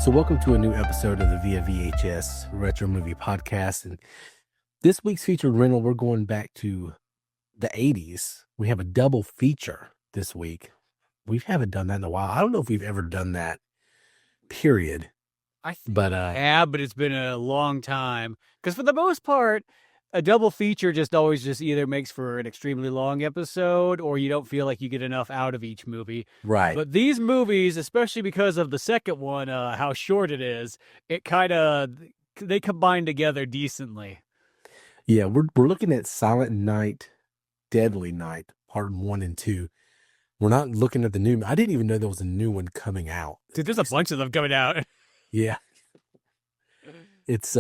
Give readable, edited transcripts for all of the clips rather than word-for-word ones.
So welcome to a new episode of the VIA VHS Retro Movie Podcast. And this week's featured rental, we're going back to the 80s. We have a double feature this week. We haven't done that in a while. I don't know if we've ever done that, period. But it's been a long time. Because for the most part, a double feature always either makes for an extremely long episode or you don't feel like you get enough out of each movie. Right. But these movies, especially because of the second one, how short it is, they combine together decently. Yeah, we're looking at Silent Night, Deadly Night, part 1 and 2. We're not looking at the new. I didn't even know there was a new one coming out. Dude, there's a bunch of them coming out. Yeah. It's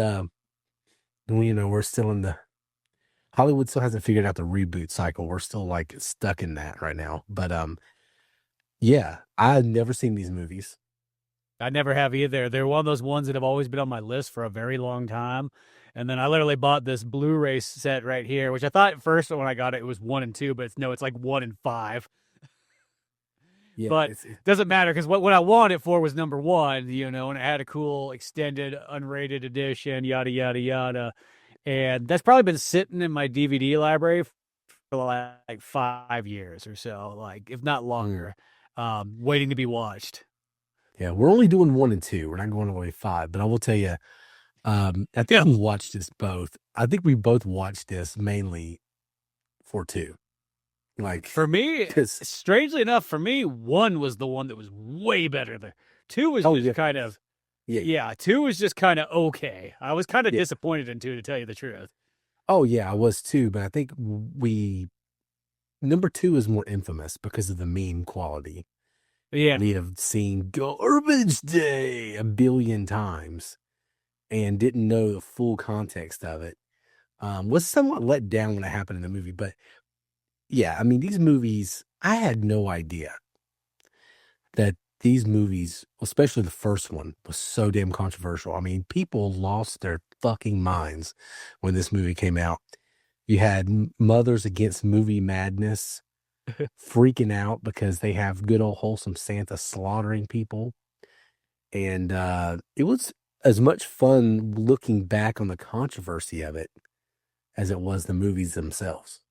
we're still in the Hollywood still hasn't figured out the reboot cycle. We're still like stuck in that right now. But yeah, I've never seen these movies. I never have either. They're one of those ones that have always been on my list for a very long time. And then I literally bought this Blu-ray set right here, which I thought at first when I got it, it was 1 and 2, but it's like 1 and 5. Yeah, but it doesn't matter because what I wanted it for was number 1, and it had a cool extended unrated edition, yada, yada, yada. And that's probably been sitting in my DVD library for like 5 years or so, like if not longer, waiting to be watched. Yeah, we're only doing 1 and 2. We're not going all the way 5, but I will tell you, I think we watched this both. I think we both watched this mainly for 2. Like for me, strangely enough, 1 was the one that was way better. 2 was kind of, 2 was just kind of okay. I was kind of disappointed in 2, to tell you the truth. Oh yeah, I was too, but I think number 2 is more infamous because of the meme quality. Yeah, we have seen Garbage Day a billion times and didn't know the full context of it. Was somewhat let down when it happened in the movie, but yeah, I mean, these movies, I had no idea that these movies, especially the first one, was so damn controversial. I mean, people lost their fucking minds when this movie came out. You had mothers against movie madness freaking out because they have good old wholesome Santa slaughtering people. And it was as much fun looking back on the controversy of it as it was the movies themselves.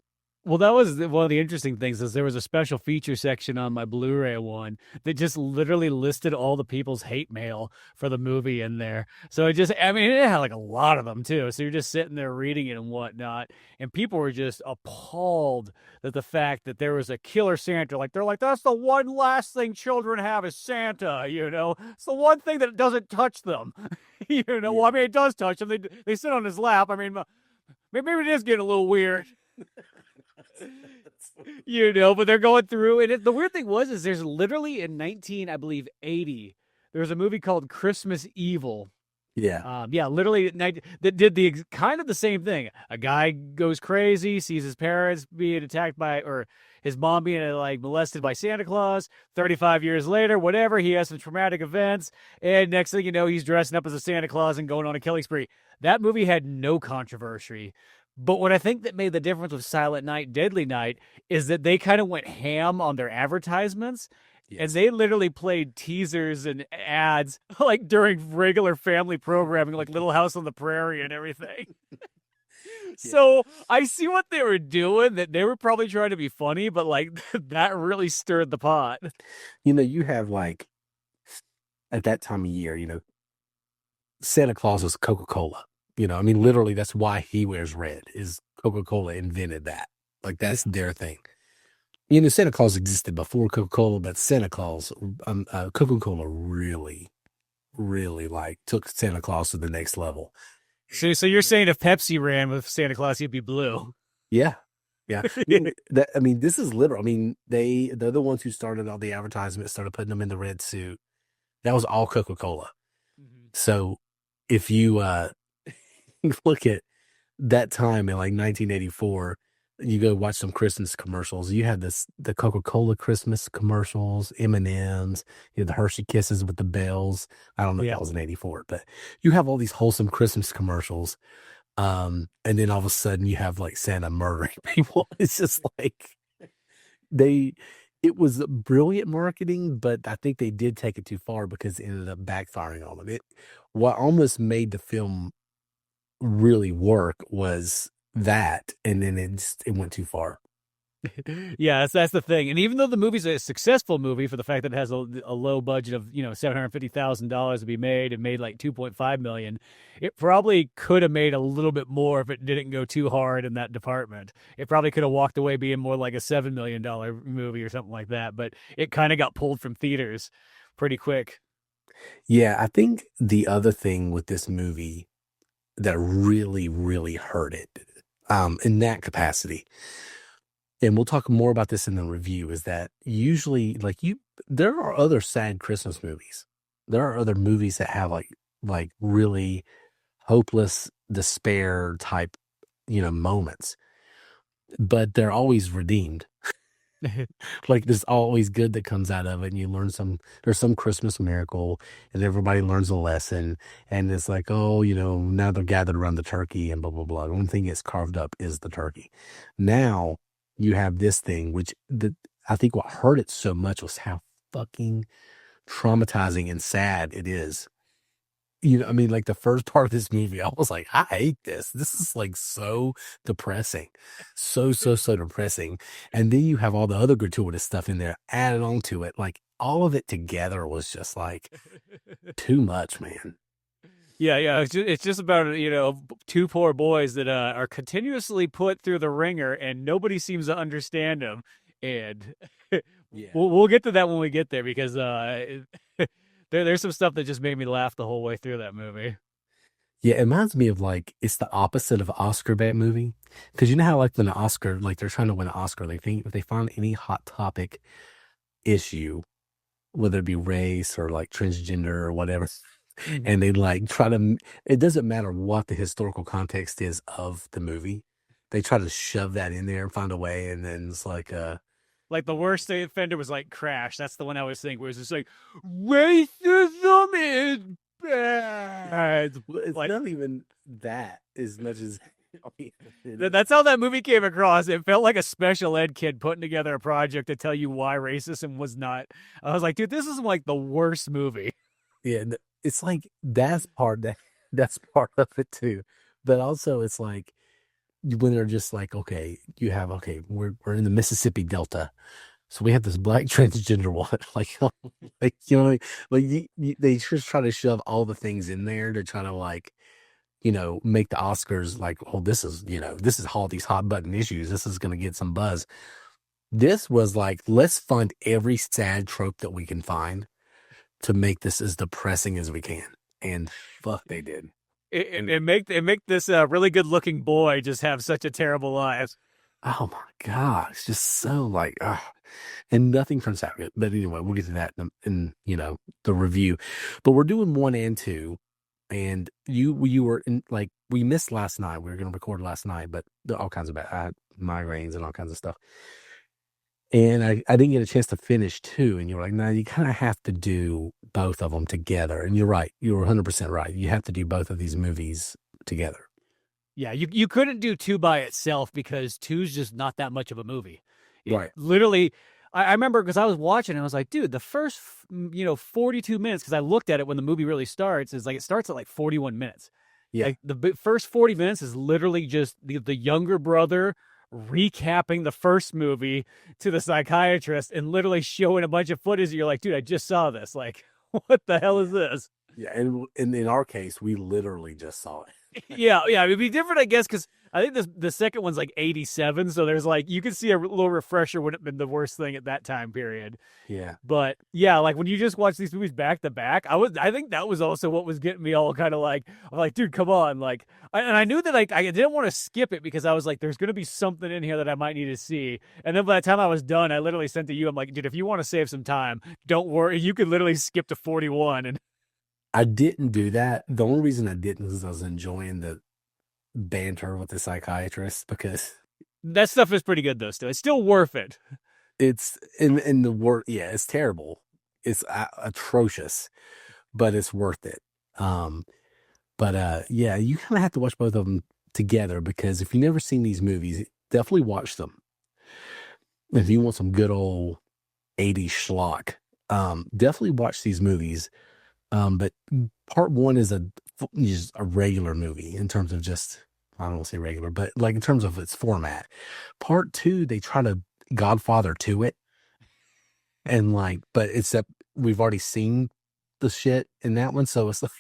Well, that was one of the interesting things is there was a special feature section on my Blu-ray one that just literally listed all the people's hate mail for the movie in there. So it had like a lot of them too. So you're just sitting there reading it and whatnot. And people were just appalled that the fact that there was a killer Santa, they're like, that's the one last thing children have is Santa, It's the one thing that doesn't touch them, Well, I mean, it does touch them. They sit on his lap. I mean, maybe it is getting a little weird. But they're going through and the weird thing is there's literally in 1980 there was a movie called Christmas Evil. Literally that did the kind of the same thing. A guy goes crazy, sees his parents being attacked or his mom being molested by Santa Claus. 35 years later, whatever, he has some traumatic events, and next thing you know, he's dressing up as a Santa Claus and going on a killing spree. That movie had no controversy. But what I think that made the difference with Silent Night, Deadly Night is that they kind of went ham on their advertisements. Yes. And they literally played teasers and ads during regular family programming, like Little House on the Prairie and everything. So I see what they were doing, that they were probably trying to be funny, but that really stirred the pot. You have at that time of year, Santa Claus was Coca-Cola. I mean, literally, that's why he wears red, is Coca-Cola invented that. That's their thing. Santa Claus existed before Coca-Cola, but Santa Claus, Coca-Cola really, really took Santa Claus to the next level. So you're saying if Pepsi ran with Santa Claus, he'd be blue? Yeah. This is literal. I mean, they're the ones who started all the advertisements, started putting them in the red suit. That was all Coca-Cola. Mm-hmm. So if you look at that time in 1984, you go watch some Christmas commercials. You had the Coca-Cola Christmas commercials, M&Ms, the Hershey Kisses with the bells. I don't know if that was in 84, but you have all these wholesome Christmas commercials. And then all of a sudden you have Santa murdering people. It's just it was brilliant marketing, but I think they did take it too far because it ended up backfiring on them. What almost made the film really work was that, and then it went too far. Yeah, that's the thing. And even though the movie's a successful movie for the fact that it has a low budget of $750,000 to be made and made like 2.5 million, it probably could have made a little bit more if it didn't go too hard in that department. It probably could have walked away being more like a $7 million movie or something like that. But it kind of got pulled from theaters pretty quick. Yeah, I think the other thing with this movie that really, really hurt it, in that capacity, and we'll talk more about this in the review, is that usually, there are other sad Christmas movies. There are other movies that have like really hopeless despair type, moments, but they're always redeemed. Like there's always good that comes out of it, and you learn there's some Christmas miracle, and everybody learns a lesson, and it's like, oh, now they're gathered around the turkey and blah blah blah. The only thing that's carved up is the turkey. Now you have this thing, I think what hurt it so much was how fucking traumatizing and sad it is. I mean, like the first part of this movie, I was like, I hate this. This is like so depressing. So, so, so depressing. And then you have all the other gratuitous stuff in there added on to it. Like all of it together was just like too much, man. Yeah, yeah. It's just about two poor boys that are continuously put through the ringer, and nobody seems to understand them. And Yeah. we'll get to that when we get there because there's some stuff that just made me laugh the whole way through that movie. Yeah, it reminds me of like it's the opposite of an Oscar bait movie. Because you know how like when an Oscar, like they're trying to win an Oscar, they think if they find any hot topic issue, whether it be race or like transgender or whatever, and they like try to, it doesn't matter what the historical context is of the movie. They try to shove that in there and find a way, and then it's Like the worst offender was like Crash. That's the one I was thinking, where it's just like racism is bad. it's Like not even that as much as that's how that movie came across. It felt like a special ed kid putting together a project to tell you why racism was not. I was like, dude, this is like the worst movie. yeah, it's like that's part of it too. But also it's like when they're just like, okay, we're in the Mississippi Delta. So we have this black transgender one, like what I mean? Like they just try to shove all the things in there to try to like, make the Oscars like, oh, this is all these hot button issues. This is going to get some buzz. This was like, let's fund every sad trope that we can find to make this as depressing as we can. And fuck, they did. It make this really good looking boy just have such a terrible life. Oh my gosh, just so like, and nothing turns out good. But anyway, we'll get to that in the review. But we're doing 1 and 2, and you were in like we missed last night. We were going to record last night, but all kinds of bad I had migraines and all kinds of stuff. And I didn't get a chance to finish 2, and you were like, no, you kind of have to do both of them together. And you're right. You were 100% right. You have to do both of these movies together. Yeah, you couldn't do 2 by itself because two's just not that much of a movie. Right. Literally, I remember because I was watching and I was like, dude, the first 42 minutes, because I looked at it when the movie really starts, is like it starts at like 41 minutes. Yeah. Like the first 40 minutes is literally just the younger brother recapping the first movie to the psychiatrist and literally showing a bunch of footage. You're like, dude, I just saw this. Like, what the hell is this? Yeah, and in our case, we literally just saw it. Yeah, it'd be different, I guess, because I think the second one's like 87, so there's like you can see a little refresher would have been the worst thing at that time period. Yeah, But yeah, like when you just watch these movies back to back, I think that was also what was getting me all kind of like, I'm like, dude, come on, like, and I knew that like I didn't want to skip it because I was like, there's gonna be something in here that I might need to see. And then by the time I was done, I literally sent to you, I'm like, dude, if you want to save some time, don't worry, you could literally skip to 41 and. I didn't do that. The only reason I didn't is I was enjoying the banter with the psychiatrist because That stuff is pretty good though. Still, it's still worth it. it's in the word. Yeah, it's terrible. It's atrocious, but it's worth it. But yeah, you kind of have to watch both of them together because if you've never seen these movies, definitely watch them. If you want some good old 80s schlock. Definitely watch these movies. But part one is just a regular movie in terms of just, I don't want to say regular, but like in terms of its format. Part two, they try to Godfather to it. And like, but except we've already seen the shit in that one. So it's like,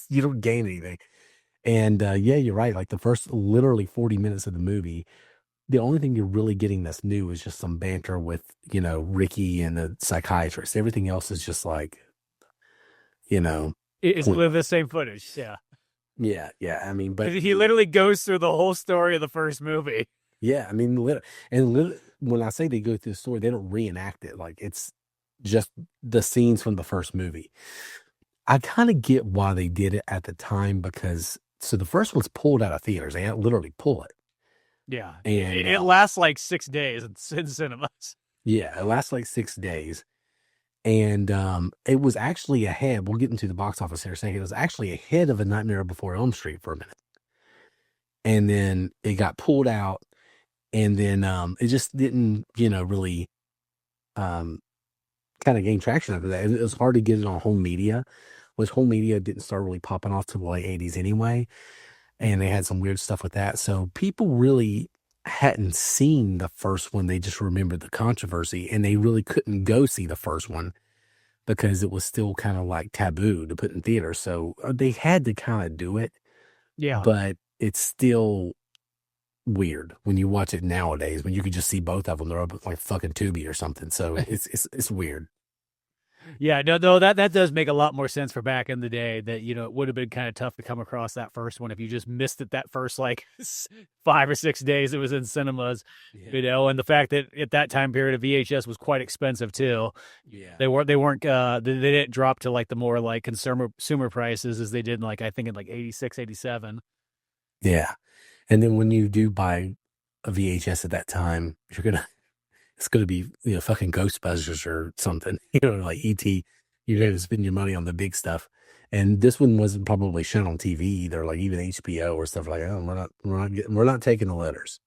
you don't gain anything. And yeah, you're right. Like the first literally 40 minutes of the movie, the only thing you're really getting that's new is just some banter with, Ricky and the psychiatrist. Everything else is just like, It's point. the same footage. Yeah. Yeah. Yeah. I mean, but He literally goes through the whole story of the first movie. yeah, I mean, when I say they go through the story, they don't reenact it. Like it's just the scenes from the first movie. I kind of get why they did it at the time because so the first one's pulled out of theaters. They literally pull it. Yeah. And It lasts like 6 days in cinemas. yeah, it lasts like 6 days. And it was actually ahead. We'll get into the box office here in a second. It was actually ahead of A Nightmare Before Elm Street for a minute. And then it got pulled out. And then it just didn't, really kind of gain traction after that. It was hard to get it on home media, which home media didn't start really popping off till the late 80s anyway. And they had some weird stuff with that. So people really hadn't seen the first one. They just remembered the controversy, and they really couldn't go see the first one because it was still kind of like taboo to put in theaters. So they had to kind of do it. Yeah. But it's still weird when you watch it nowadays when you could just see both of them. They're up like fucking Tubi or something. So it's weird. Yeah, no, that does make a lot more sense for back in the day. That it would have been kind of tough to come across that first one if you just missed it that first like 5 or 6 days it was in cinemas. Yeah. And the fact that at that time period of VHS was quite expensive too. Yeah. They weren't they didn't drop to like the more like consumer prices as they did in like I think in like 86, 87. Yeah. And then when you do buy a VHS at that time, it's gonna be fucking Ghostbusters or something, like ET. You're gonna spend your money on the big stuff. And this one wasn't probably shown on TV either, like even HBO or stuff like that. Oh, we're not taking the letters.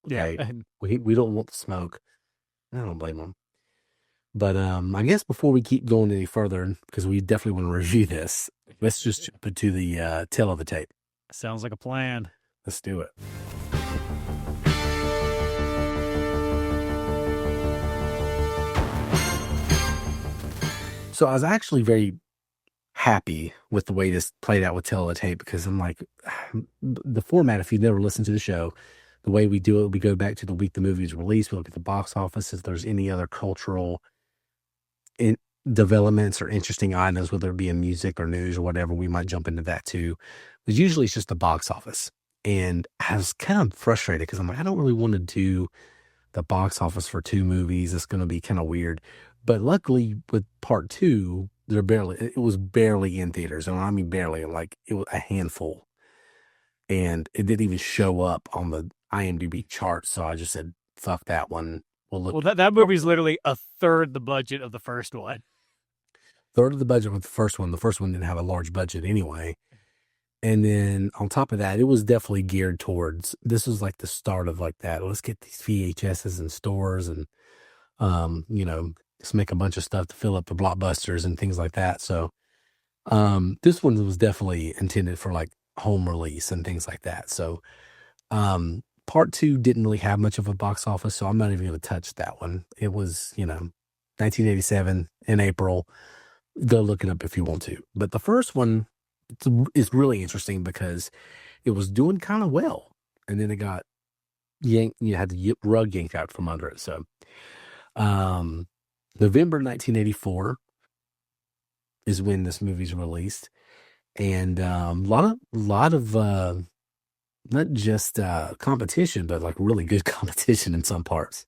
Okay, Yeah. we don't want the smoke. I don't blame them. But I guess before we keep going any further, because we definitely want to review this, let's just jump into the tail of the tape. Sounds like a plan. Let's do it. So I was actually very happy with the way this played out with Tail of the Tape because I'm like, the format, if you've never listened to the show, the way we do it, we go back to the week the movie is released. We look at the box office, if there's any other cultural developments or interesting items, whether it be in music or news or whatever, we might jump into that too. But usually it's just the box office. And I was kind of frustrated because I'm like, I don't really want to do the box office for two movies. It's going to be kind of weird. But luckily with part two, it was barely in theaters. And I mean barely, like it was a handful. And it didn't even show up on the IMDb chart. So I just said, fuck that one. Well, that movie's literally a third the budget of the first one. Third of the budget with the first one. The first one didn't have a large budget anyway. And then on top of that, it was definitely geared towards, this was like the start of like that. Let's get these VHSs in stores and, just make a bunch of stuff to fill up the blockbusters and things like that. So, this one was definitely intended for like home release and things like that. So, part two didn't really have much of a box office. So I'm not even going to touch that one. It was, 1987 in April. Go look it up if you want to. But the first one, it's really interesting because it was doing kind of well, and then it got yanked. You had the rug yanked out from under it. So, November 1984 is when this movie's released, and a lot of not just competition, but like really good competition in some parts.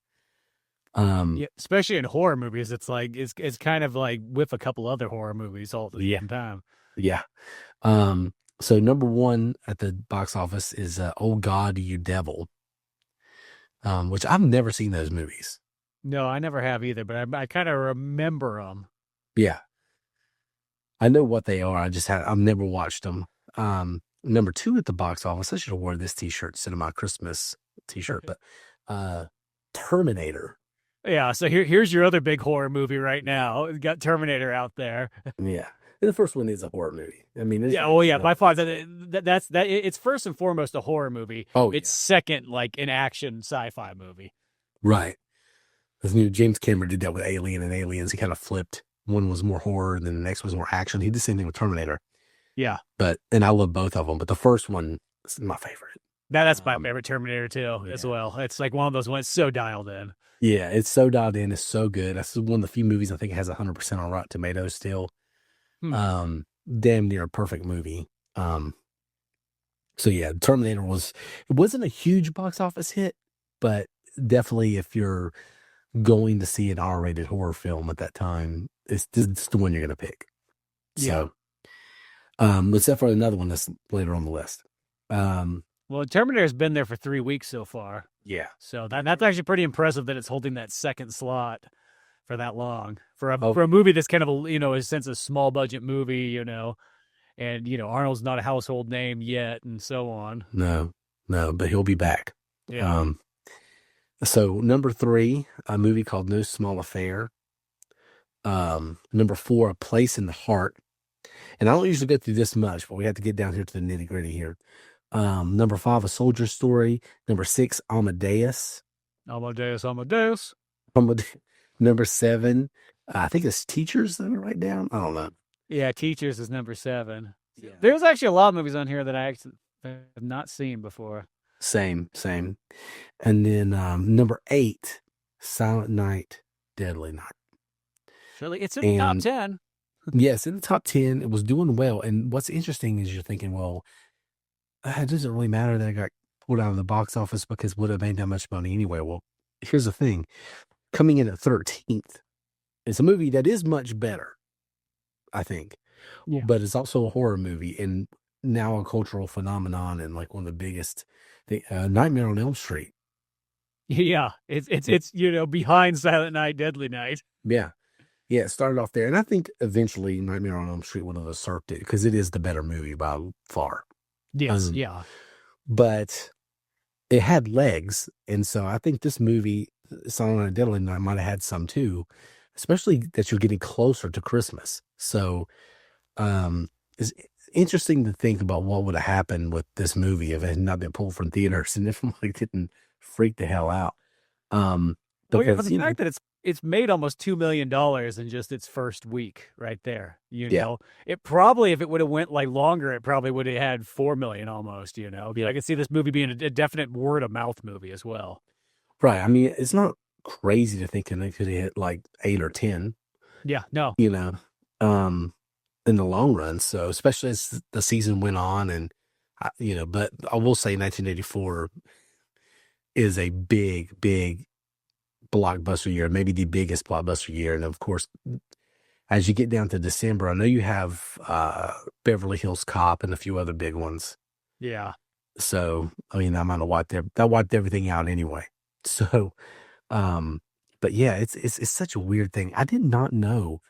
Yeah, especially in horror movies, it's like it's kind of like with a couple other horror movies all at the same time. Yeah. So number one at the box office is Oh God, You Devil, which I've never seen those movies. No, I never have either, but I kind of remember them. Yeah. I know what they are. I've never watched them. Number two at the box office, I should have worn this t-shirt instead of my Christmas t-shirt, but Terminator Yeah, so here's your other big horror movie right now. It's got Terminator out there. Yeah. And the first one is a horror movie. I mean, Yeah, well, it's yeah, not. by far that's it's first and foremost a horror movie. Oh It's yeah. second like an action sci-fi movie. Right. Because James Cameron did that with Alien and Aliens. He kind of flipped. One was more horror, and then the next was more action. He did the same thing with Terminator. Yeah, And I love both of them, but the first one is my favorite. that's my favorite Terminator too, as Yeah. well. It's like one of those ones so dialed in. Yeah, it's so dialed in. It's so good. That's one of the few movies I think has 100% on Rotten Tomatoes still. Hmm. Damn near a perfect movie. So yeah, Terminator it wasn't a huge box office hit, but definitely if you're going to see an R-rated horror film at that time, it's the one you're going to pick. Yeah. So, except for another one that's later on the list. Well, Terminator's been there for 3 weeks so far. Yeah. So that's actually pretty impressive that it's holding that second slot for that long for Oh, a movie that's kind of a a sense of small budget movie, and Arnold's not a household name yet, and so on. no, but he'll be back. Yeah. So number 3, a movie called No Small Affair. Number 4, A Place in the Heart. And I don't usually go through this much, but we have to get down here to the nitty gritty here. Number 5, A Soldier's Story. Number 6, Amadeus. Amadeus. Number 7, I think it's Teachers that I write down. I don't know. Yeah, Teachers is number 7. Yeah. There's actually a lot of movies on here that I actually have not seen before. Same. And then number 8, Silent Night, Deadly Night. Surely it's in the top 10. Yes, in the top 10. It was doing well. And what's interesting is you're thinking, well, it doesn't really matter that it got pulled out of the box office because it would have made that much money anyway. Well, here's the thing. Coming in at 13th, it's a movie that is much better, I think. Yeah. But it's also a horror movie and now a cultural phenomenon and like one of the biggest, Nightmare on Elm Street. Yeah, it's behind Silent Night, Deadly Night. Yeah. Yeah, it started off there. And I think eventually Nightmare on Elm Street would have usurped it because it is the better movie by far. Yes, yeah. But it had legs. And so I think this movie, Silent Night, Deadly Night, might have had some too, especially that you're getting closer to Christmas. So it's interesting to think about what would have happened with this movie if it had not been pulled from theaters and if it didn't freak the hell out. Because the fact that it's made almost $2 million in just its first week right there. It probably, if it would have went like longer, it probably would have had 4 million almost, I could see this movie being a definite word of mouth movie as well. Right. I mean, it's not crazy to think that it could hit like 8 or 10. Yeah, no. In the long run. So especially as the season went on and, but I will say 1984 is a big, big blockbuster year, maybe the biggest blockbuster year. And of course, as you get down to December, I know you have Beverly Hills Cop and a few other big ones. Yeah. So, I mean, that wiped everything out anyway. So, but yeah, it's such a weird thing. I did not know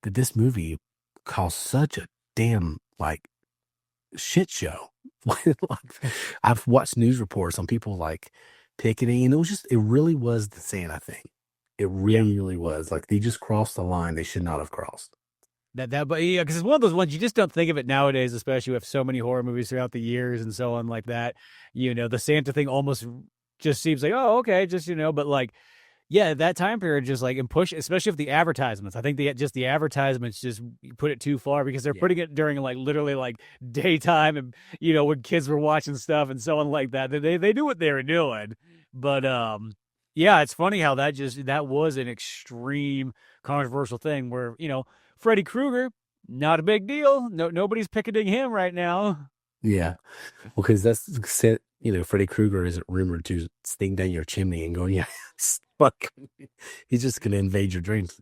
that this movie caused such a damn like shit show. Like, I've watched news reports on people like picketing, and it really was insane. I think it really was like they just crossed the line they should not have crossed. But yeah, because it's one of those ones you just don't think of it nowadays, especially with so many horror movies throughout the years and so on like that. The Santa thing almost just seems like, oh, okay, just but like, yeah, that time period just like and push, especially with the advertisements. I think the advertisements just put it too far because they're putting it during like literally like daytime and when kids were watching stuff and so on like that. They knew what they were doing, but yeah, it's funny how that was an extreme controversial thing where Freddy Krueger, not a big deal. Nobody's picketing him right now. Yeah, well, because that's Freddy Krueger isn't rumored to sneak down your chimney and go, yeah, fuck, he's just gonna invade your dreams.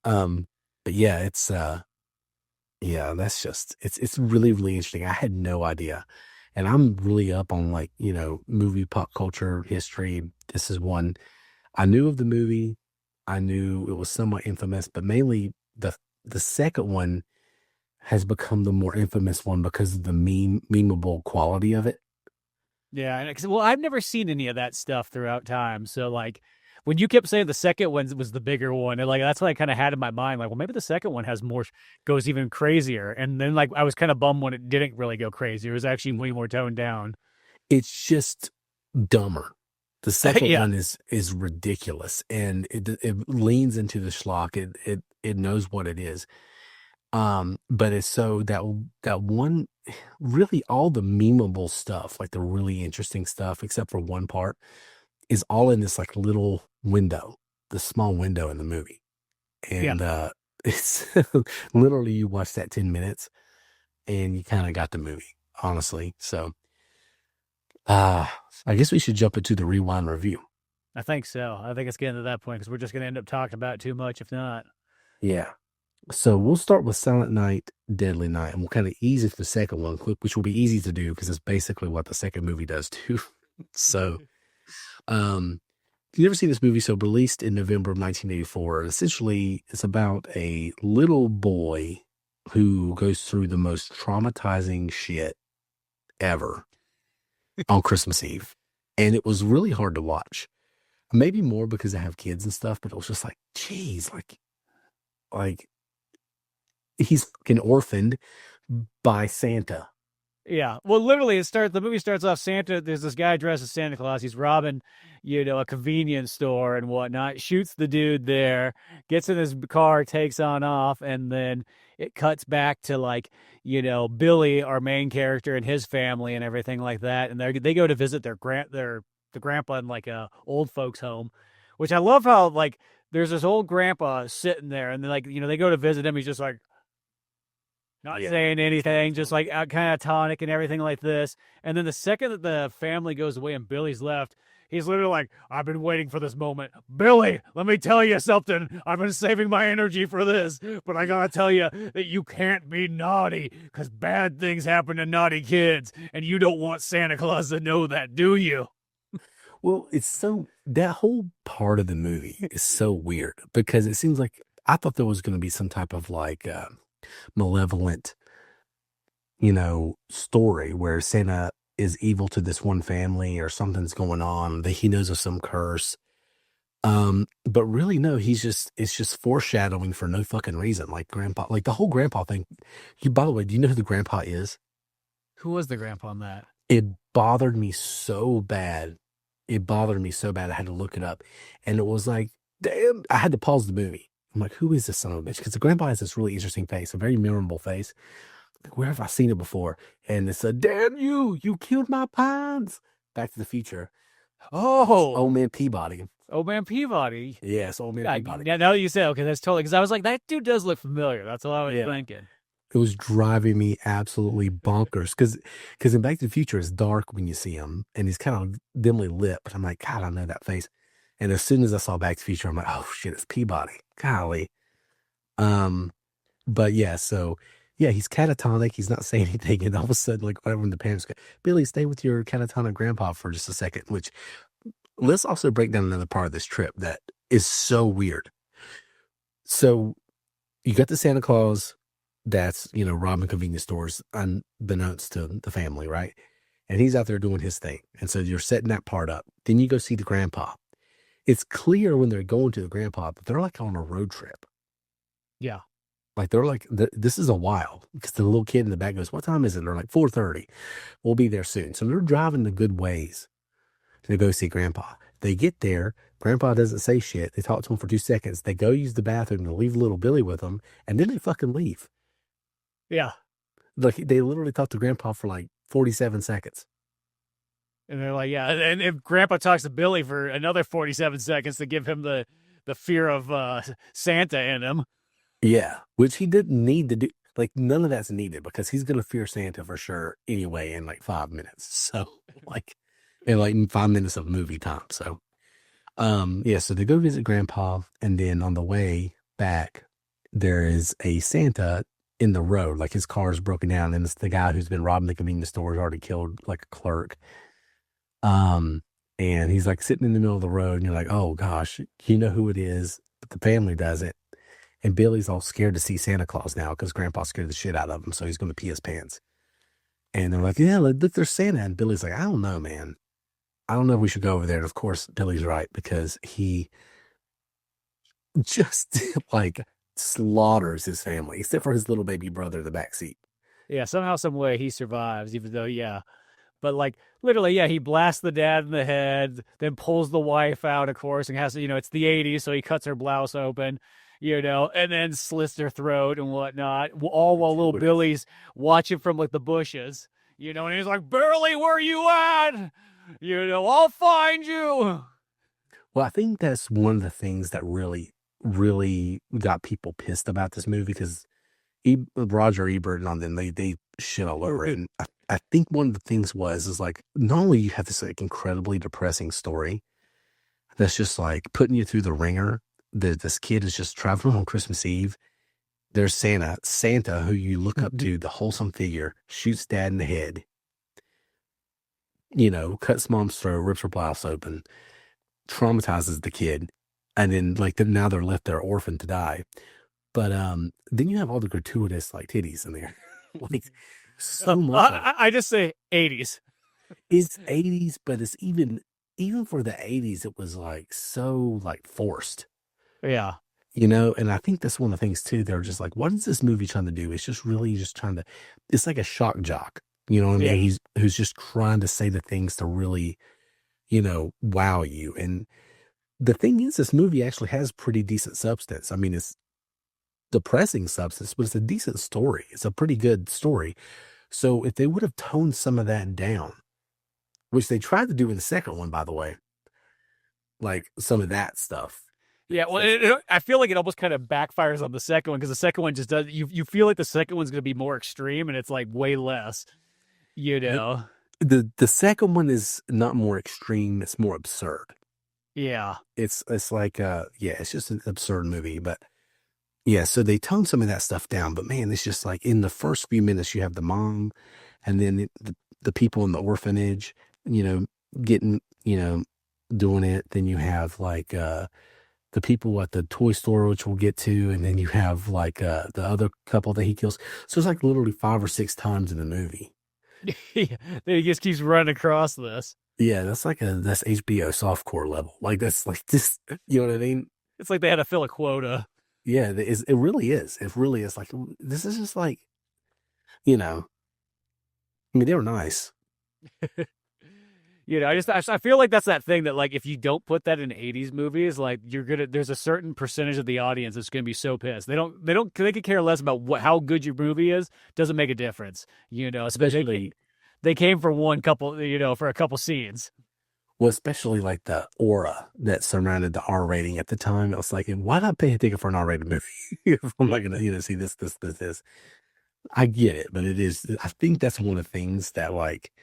But yeah, it's that's just it's really, really interesting. I had no idea, and I'm really up on like movie pop culture history. This is one I knew of the movie. I knew it was somewhat infamous, but mainly the second one has become the more infamous one because of the memeable quality of it. Yeah, well, I've never seen any of that stuff throughout time. So like when you kept saying the second one was the bigger one, and like that's what I kind of had in my mind. Like, well, maybe the second one has more, goes even crazier. And then like I was kind of bummed when it didn't really go crazy. It was actually way more toned down. It's just dumber. The second Yeah, one is ridiculous, and it leans into the schlock. It knows what it is. But it's so that one, really all the memeable stuff, like the really interesting stuff, except for one part, is all in this like little window, the small window in the movie. yeah. And it's literally you watch that 10 minutes and you kind of got the movie, honestly. So I guess we should jump into the rewind review. I think so. I think it's getting to that point because we're just going to end up talking about it too much if not. Yeah. So we'll start with Silent Night, Deadly Night, and we'll kind of ease into the second one, which will be easy to do because it's basically what the second movie does too. So, if you never seen this movie, so released in November of 1984, essentially it's about a little boy who goes through the most traumatizing shit ever on Christmas Eve. And it was really hard to watch. Maybe more because I have kids and stuff, but it was just like, geez, like he's fucking orphaned by Santa. Yeah. Well, literally, the movie starts off Santa. There's this guy dressed as Santa Claus. He's robbing, a convenience store and whatnot, shoots the dude there, gets in his car, takes on off, and then it cuts back to like, Billy, our main character, and his family and everything like that. And they go to visit the grandpa in like a old folks home, which I love how like there's this old grandpa sitting there and like, they go to visit him. He's just like, not saying anything, just like kind of tonic and everything like this. And then the second that the family goes away and Billy's left, he's literally like, I've been waiting for this moment. Billy, let me tell you something. I've been saving my energy for this, but I gotta tell you that you can't be naughty because bad things happen to naughty kids. And you don't want Santa Claus to know that, do you? Well, that whole part of the movie is so weird because it seems like I thought there was going to be some type of like malevolent, story where Santa is evil to this one family or something's going on that he knows of some curse. But really, no, it's just foreshadowing for no fucking reason. Like grandpa, like the whole grandpa thing. By the way, do you know who the grandpa is? Who was the grandpa on that? It bothered me so bad. It bothered me so bad. I had to look it up. And it was like, damn, I had to pause the movie. I'm like, who is this son of a bitch? Because the grandpa has this really interesting face, a very memorable face. Like, where have I seen it before? And it's a, damn you killed my pines. Back to the Future. Oh, Old Man Peabody. Old Man Peabody. Yes, Old Man Peabody. Yeah, now that you say, okay, that's totally, because I was like, that dude does look familiar. That's what I was thinking. It was driving me absolutely bonkers because in Back to the Future it's dark when you see him and he's kind of dimly lit, but I'm like, God, I know that face. And as soon as I saw Back to the Future, I'm like, oh shit, it's Peabody. Golly. But yeah, so yeah, he's catatonic. He's not saying anything, and all of a sudden, like whatever, when the parents go, Billy, stay with your catatonic grandpa for just a second. Which let's also break down another part of this trip that is so weird. So you got the Santa Claus that's, robbing convenience stores unbeknownst to the family, right? And he's out there doing his thing. And so you're setting that part up. Then you go see the grandpa. It's clear when they're going to the grandpa that they're like on a road trip. Yeah. Like they're like, this is a while because the little kid in the back goes, what time is it? They're like 4:30. We'll be there soon. So they're driving the good ways to go see grandpa. They get there. Grandpa doesn't say shit. They talk to him for 2 seconds. They go use the bathroom to leave little Billy with them. And then they fucking leave. Yeah. Like they literally talked to grandpa for like 47 seconds. And they're like, yeah. And if grandpa talks to Billy for another 47 seconds to give him the fear of Santa in him. Yeah. Which he didn't need to do. Like none of that's needed because he's going to fear Santa for sure anyway in like 5 minutes. So like in like 5 minutes of movie time. So, yeah. So they go visit grandpa. And then on the way back, there is a Santa in the road, like his car is broken down, and it's the guy who's been robbing the convenience store has already killed like a clerk. And he's like sitting in the middle of the road, and you're like, oh gosh, you know who it is, but the family doesn't. And Billy's all scared to see Santa Claus now because Grandpa scared the shit out of him, so he's going to pee his pants. And they're like, yeah, look, there's Santa. And Billy's like, I don't know, man. I don't know if we should go over there. And of course, Billy's right because he just like slaughters his family, except for his little baby brother in the backseat. Yeah, somehow, some way he survives, even though, yeah. But like literally, yeah, he blasts the dad in the head, then pulls the wife out, of course, and has to, it's the '80s, so he cuts her blouse open, and then slits her throat and whatnot. All while little Billy's watching from like the bushes, and he's like, "Burley, where you at? I'll find you." Well, I think that's one of the things that really, really got people pissed about this movie because Roger Ebert and on them, they shit all over it. And I think one of the things is like, not only you have this like incredibly depressing story that's just like putting you through the ringer, that this kid is just traveling on Christmas Eve. There's Santa, who you look up to, the wholesome figure, shoots dad in the head, cuts mom's throat, rips her blouse open, traumatizes the kid. And then like now they're left there orphaned to die. But then you have all the gratuitous like titties in there. Like so much. I just say 80s. It's 80s, but it's even for the 80s, it was like so like forced. Yeah. And I think that's one of the things too. They're just like, what is this movie trying to do? It's just really just trying to, it's like a shock jock. You know what I mean? Who's just trying to say the things to really, wow you. And the thing is, this movie actually has pretty decent substance. I mean, it's depressing substance, but it's a decent story. It's a pretty good story. So if they would have toned some of that down, which they tried to do in the second one, by the way, like some of that stuff. Yeah, well, I feel like it almost kind of backfires on the second one because the second one just does. You feel like the second one's going to be more extreme, and it's like way less. The second one is not more extreme; it's more absurd. Yeah, it's like it's just an absurd movie, but yeah. So they tone some of that stuff down, but man, it's just like in the first few minutes you have the mom, and then the people in the orphanage, getting doing it. Then you have like the people at the toy store, which we'll get to, and then you have like the other couple that he kills. So it's like literally 5 or 6 times in the movie. Yeah, he just keeps running across this. Yeah, that's HBO softcore level. Like that's like this, you know what I mean? It's like they had to fill a quota. Yeah, it really is. It really is. Like this is just like, I mean, they were nice. I feel like that's that thing that like if you don't put that in 80s movies, like there's a certain percentage of the audience that's gonna be so pissed. They could care less about how good your movie is. Doesn't make a difference, especially they came for for a couple scenes. Well, especially like the aura that surrounded the R rating at the time. It was like, why not pay a ticket for an R-rated movie if I'm not gonna see this. I get it, but it is. I think that's one of the things that like.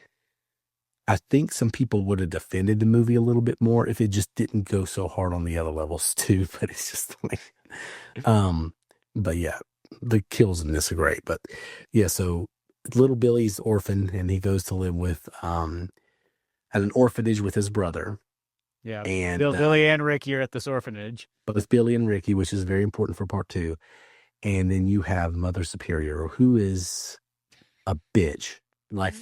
I think some people would have defended the movie a little bit more if it just didn't go so hard on the other levels too. But it's just like, but yeah, the kills in this are great. But yeah, so little Billy's orphan and he goes to live with, at an orphanage with his brother. Yeah. And Billy and Ricky are at this orphanage. But it's Billy and Ricky, which is very important for part 2. And then you have Mother Superior, who is a bitch. Like,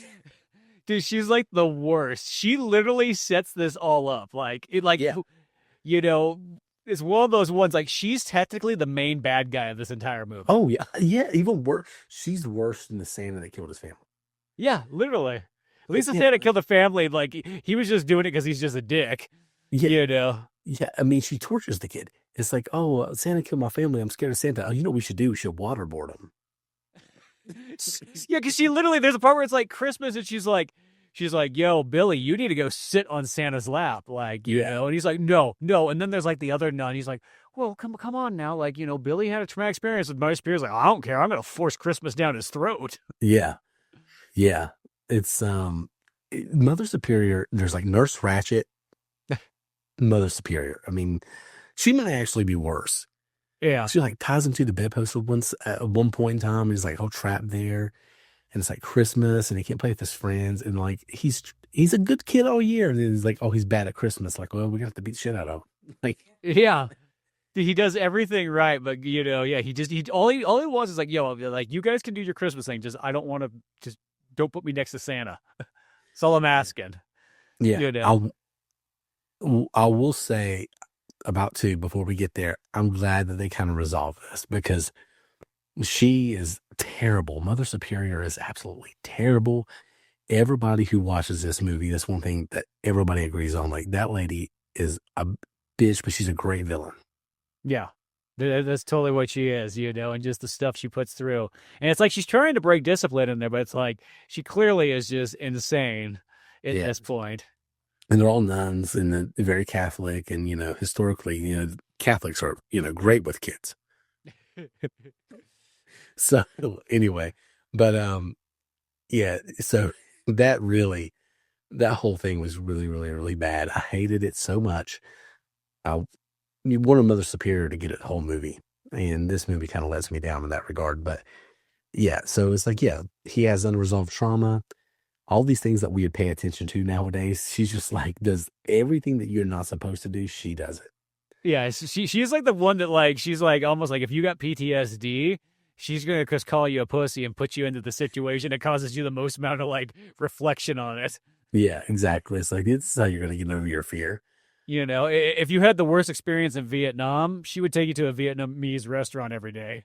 dude, she's like the worst. She literally sets this all up. Like it's one of those ones. Like she's technically the main bad guy of this entire movie. Oh yeah, yeah. Even worse, she's worse than the Santa that killed his family. Yeah, literally. At least the Santa killed the family. Like he was just doing it because he's just a dick. Yeah, Yeah, I mean, she tortures the kid. It's like, oh, Santa killed my family. I'm scared of Santa. Oh, you know what we should do? We should waterboard him. Yeah, because she literally, there's a part where it's like Christmas and she's like, yo, Billy, you need to go sit on Santa's lap. Like, and he's like, no. And then there's like the other nun. He's like, well, come on now. Like, Billy had a traumatic experience with Mother Superior's like, I don't care. I'm going to force Christmas down his throat. Yeah. Yeah. It's, Mother Superior, there's like Nurse Ratched, Mother Superior. I mean, she might actually be worse. Yeah. She like ties him to the bedpost at one point in time. He's like all trapped there. And it's like Christmas and he can't play with his friends. And like, he's a good kid all year. And he's like, oh, he's bad at Christmas. Like, well, we're gonna have to beat the shit out of him. Like, yeah. He does everything right, but all he wants is like, yo, like you guys can do your Christmas thing. Just, I don't want to, just don't put me next to Santa. That's all I'm asking. Yeah, You know. I will say about two before we get there. I'm glad that they kind of resolved this because she is terrible. Mother Superior is absolutely terrible. Everybody who watches this movie, that's one thing that everybody agrees on. Like that lady is a bitch, but she's a great villain. Yeah. That's totally what she is, you know, and just the stuff she puts through. And it's like she's trying to break discipline in there, but it's like she clearly is just insane at Yeah. this point. And they're all nuns and they're very Catholic. And, historically, Catholics are, great with kids. So anyway, but, yeah, so that whole thing was really, really, really bad. I hated it so much. You wanted Mother Superior to get a whole movie. And this movie kind of lets me down in that regard. But yeah, so it's like, yeah, he has unresolved trauma. All these things that we would pay attention to nowadays, she's just like does everything that you're not supposed to do. She does it. Yeah, she's like the one that like she's like almost like if you got PTSD, she's gonna just call you a pussy and put you into the situation that causes you the most amount of like reflection on it. Yeah, exactly. It's like this is how you're gonna get over your fear. You know, if you had the worst experience in Vietnam, she would take you to a Vietnamese restaurant every day.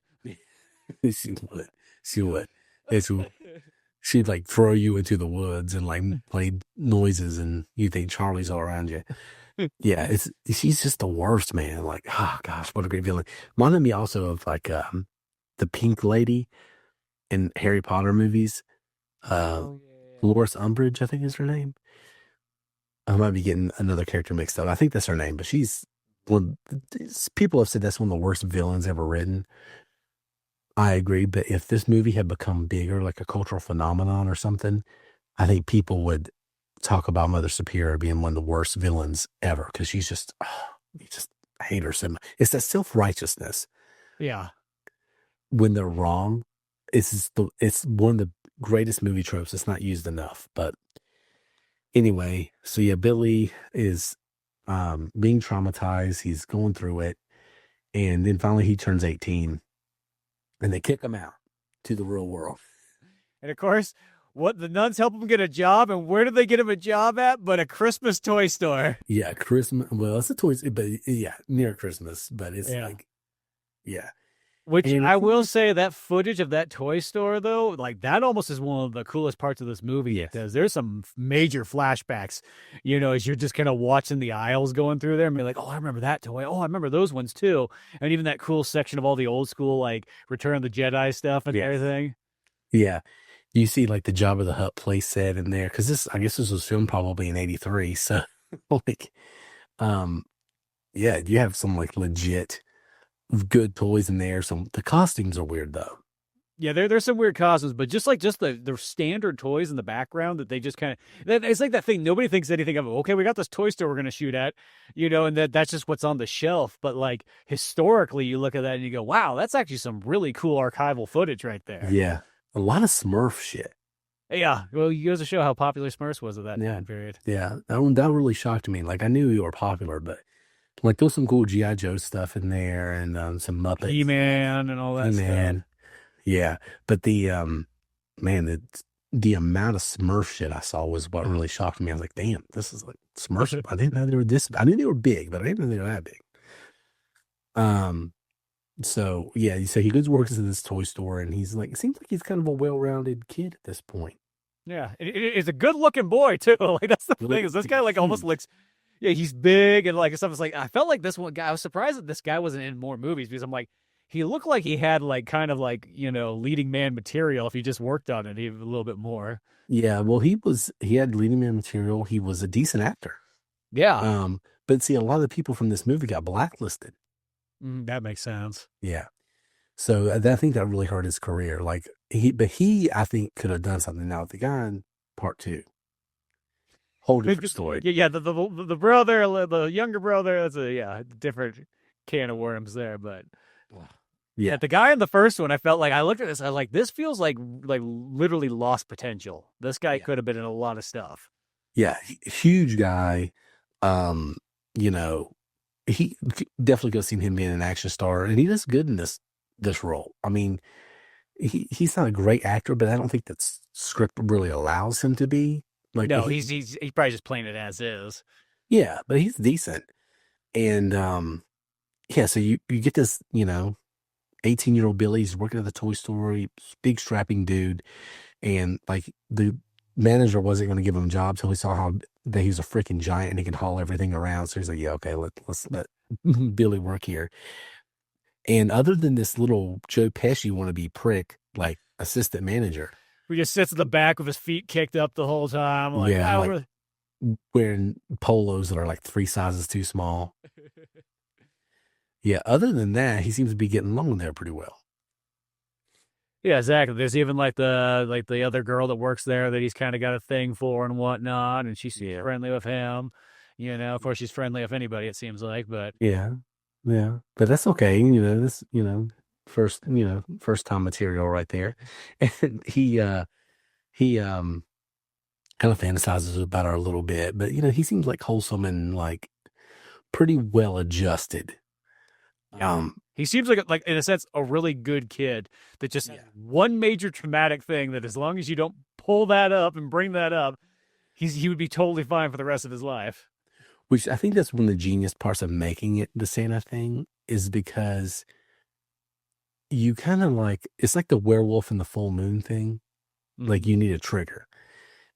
She would. She would. It's, she'd like throw you into the woods and like play noises, and you think Charlie's all around you. Yeah, she's just the worst, man. Like, oh gosh, what a great villain. Reminded me also of like the Pink Lady in Harry Potter movies. Oh yeah. Dolores Umbridge, I think is her name. I might be getting another character mixed up. I think that's her name, but she's one. People have said that's one of the worst villains ever written. I agree, but if this movie had become bigger, like a cultural phenomenon or something, I think people would talk about Mother Superior being one of the worst villains ever because she's just, you just hate her so much. It's that self righteousness Yeah. when they're wrong. It's one of the greatest movie tropes. It's not used enough, but anyway. So yeah, Billy is being traumatized. He's going through it, and then finally he turns 18, and they kick him out to the real world. And of course, what the nuns help him get a job, and where did they get him a job at? But a Christmas toy store. Yeah, Christmas. Well, it's a toy, but yeah, near Christmas. But it's like, yeah. Which I will say that footage of that toy store, though, like that almost is one of the coolest parts of this movie because there's some major flashbacks, as you're just kind of watching the aisles going through there and be like, oh, I remember that toy. Oh, I remember those ones too. And even that cool section of all the old school, like Return of the Jedi stuff and everything. Yeah. You see like the Jabba the Hutt play set in there because I guess this was filmed probably in '83. So like, yeah, you have some like legit good toys in there. The costumes are weird though. Yeah, there's some weird costumes, but just the standard toys in the background that they just kind of it's like that thing nobody thinks anything of. Okay, we got this toy store we're gonna shoot at, and that's just what's on the shelf. But like historically, you look at that and you go, wow, that's actually some really cool archival footage right there. Yeah, a lot of Smurf shit. Yeah, well, you guys to show how popular Smurfs was at that period. Yeah, that really shocked me. Like I knew you were popular, but like there's some cool G.I. Joe stuff in there and some Muppets, He-Man and all that stuff. Yeah, but the amount of Smurf shit I saw was what really shocked me. I was like, damn, this is like Smurfs. I didn't know they were this. I knew they were big, but I didn't know they were that big. So yeah, so he goes works in this toy store, and he's like, it seems like he's kind of a well-rounded kid at this point. Yeah, it's a good-looking boy too. Like that's the thing is this guy like almost looks. Yeah, he's big and like stuff. It's like I felt like this one guy. I was surprised that this guy wasn't in more movies because I'm like, he looked like he had like kind of like leading man material if he just worked on it even a little bit more. Yeah, well, he had leading man material. He was a decent actor. Yeah. But see, a lot of the people from this movie got blacklisted. That makes sense. Yeah. So I think that really hurt his career. Like he I think could have done something. Now the guy in part 2. Whole different story. Yeah, the brother, the younger brother, that's a different can of worms there. But yeah, the guy in the first one, I felt like I looked at this, I was like, this feels like literally lost potential. This guy could have been in a lot of stuff. Yeah, huge guy. He definitely could have seen him being an action star, and he does good in this role. I mean, he's not a great actor, but I don't think that script really allows him to be. Like No, he's probably just playing it as is. yeah, but he's decent. And yeah, so you get this, 18-year-old Billy. He's working at the toy store, big strapping dude, and like the manager wasn't going to give him a job until he saw how that he was a freaking giant and he can haul everything around. So he's like, yeah, okay, let's let Billy work here. And other than this little Joe Pesci wannabe prick, like assistant manager, He just sits in the back with his feet kicked up the whole time. Like, yeah, I like really... wearing polos that are like 3 sizes too small. Yeah, other than that, he seems to be getting along there pretty well. Yeah, exactly. There's even like the other girl that works there that he's kind of got a thing for and whatnot, and she's friendly with him. Of course, she's friendly with anybody. It seems like, but Yeah, yeah, but that's okay. This, first time material right there. And he kind of fantasizes about her a little bit, but he seems like wholesome and like pretty well adjusted. He seems like in a sense a really good kid that just has one major traumatic thing that as long as you don't pull that up and bring that up, he would be totally fine for the rest of his life. Which I think that's one of the genius parts of making it the Santa thing, is because you kind of like, it's like the werewolf and the full moon thing. Like you need a trigger.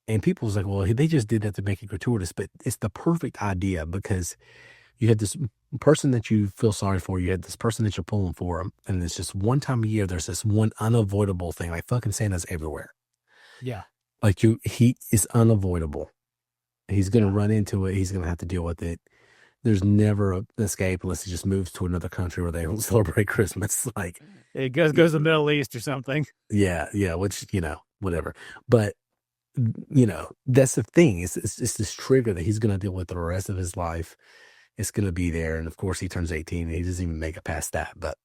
And people's like, well, they just did that to make it gratuitous, but it's the perfect idea because you had this person that you feel sorry for, you had this person that you're pulling for, and it's just one time a year, there's this one unavoidable thing, like fucking Santa's everywhere. Yeah. Like he is unavoidable. He's going to run into it. He's going to have to deal with it. There's never an escape unless he just moves to another country where they don't celebrate Christmas. Like it goes to the Middle East or something. Yeah, which whatever. But that's the thing. It's this trigger that he's going to deal with the rest of his life. It's going to be there, and of course, he turns 18, and he doesn't even make it past that. But,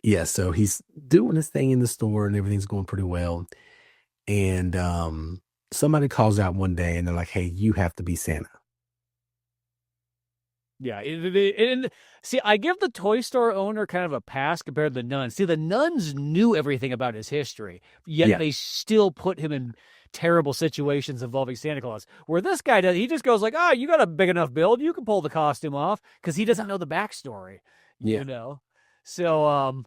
yeah. So he's doing his thing in the store, and everything's going pretty well. And somebody calls out one day, and they're like, "Hey, you have to be Santa." Yeah, and see, I give the toy store owner kind of a pass compared to the nuns. See, the nuns knew everything about his history, yet they still put him in terrible situations involving Santa Claus. Where this guy does, he just goes like, "Oh, you got a big enough build, you can pull the costume off," because he doesn't know the backstory. So,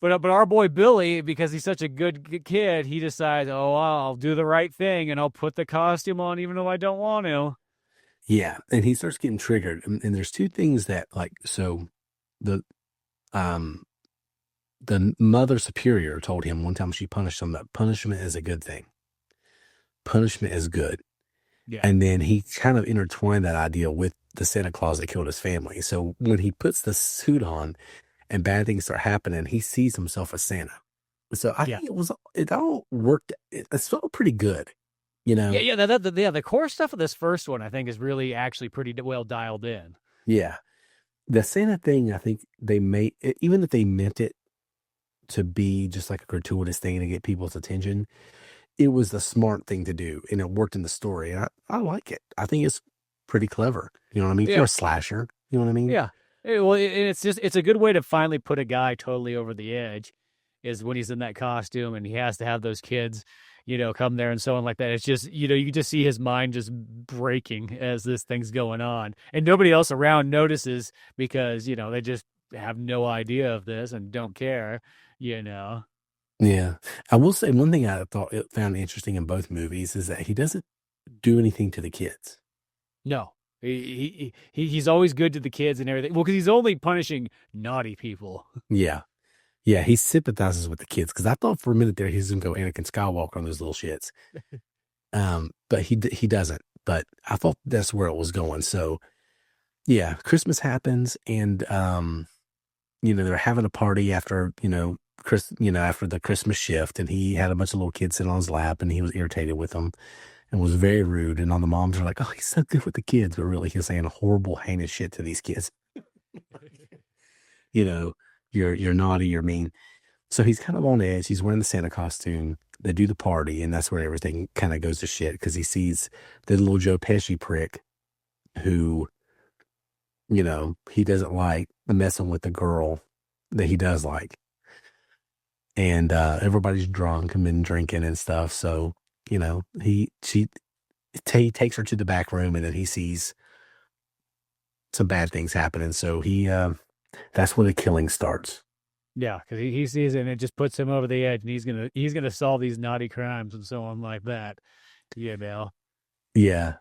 but our boy Billy, because he's such a good kid, he decides, "Oh, I'll do the right thing and I'll put the costume on even though I don't want to." Yeah, and he starts getting triggered, and there's two things that so the mother superior told him one time, she punished him, that punishment is a good thing. Punishment is good. Yeah. And then he kind of intertwined that idea with the Santa Claus that killed his family. So when he puts the suit on and bad things start happening, he sees himself as Santa. So I think it all worked. It felt pretty good. Yeah. The core stuff of this first one, I think, is really actually pretty well dialed in. Yeah. The Santa thing, I think they made, even if they meant it to be just like a gratuitous thing to get people's attention, it was the smart thing to do, and it worked in the story. And I like it. I think it's pretty clever. You know what I mean? If you're a slasher, you know what I mean? Yeah. Well, it's a good way to finally put a guy totally over the edge, is when he's in that costume and he has to have those kids, come there and so on like that. It's just, you can just see his mind just breaking as this thing's going on, and nobody else around notices because, they just have no idea of this and don't care, Yeah. I will say one thing I found interesting in both movies is that he doesn't do anything to the kids. No, he's always good to the kids and everything. Well, because he's only punishing naughty people. Yeah. Yeah, he sympathizes with the kids, because I thought for a minute there he's going to go Anakin Skywalker on those little shits. But he doesn't. But I thought that's where it was going. So, yeah, Christmas happens, and, they're having a party after, after the Christmas shift, and he had a bunch of little kids sitting on his lap, and he was irritated with them and was very rude. And all the moms are like, "Oh, he's so good with the kids," but really he's saying horrible, heinous shit to these kids. You're naughty, you're mean. So he's kind of on edge. He's wearing the Santa costume. They do the party, and that's where everything kind of goes to shit, because he sees the little Joe Pesci prick who, he doesn't like messing with the girl that he does like. And everybody's drunk and been drinking and stuff. So he takes her to the back room, and then he sees some bad things happening. So that's when the killing starts. Yeah, because he sees it and it just puts him over the edge, and he's gonna solve these naughty crimes and so on like that. You know. Yeah.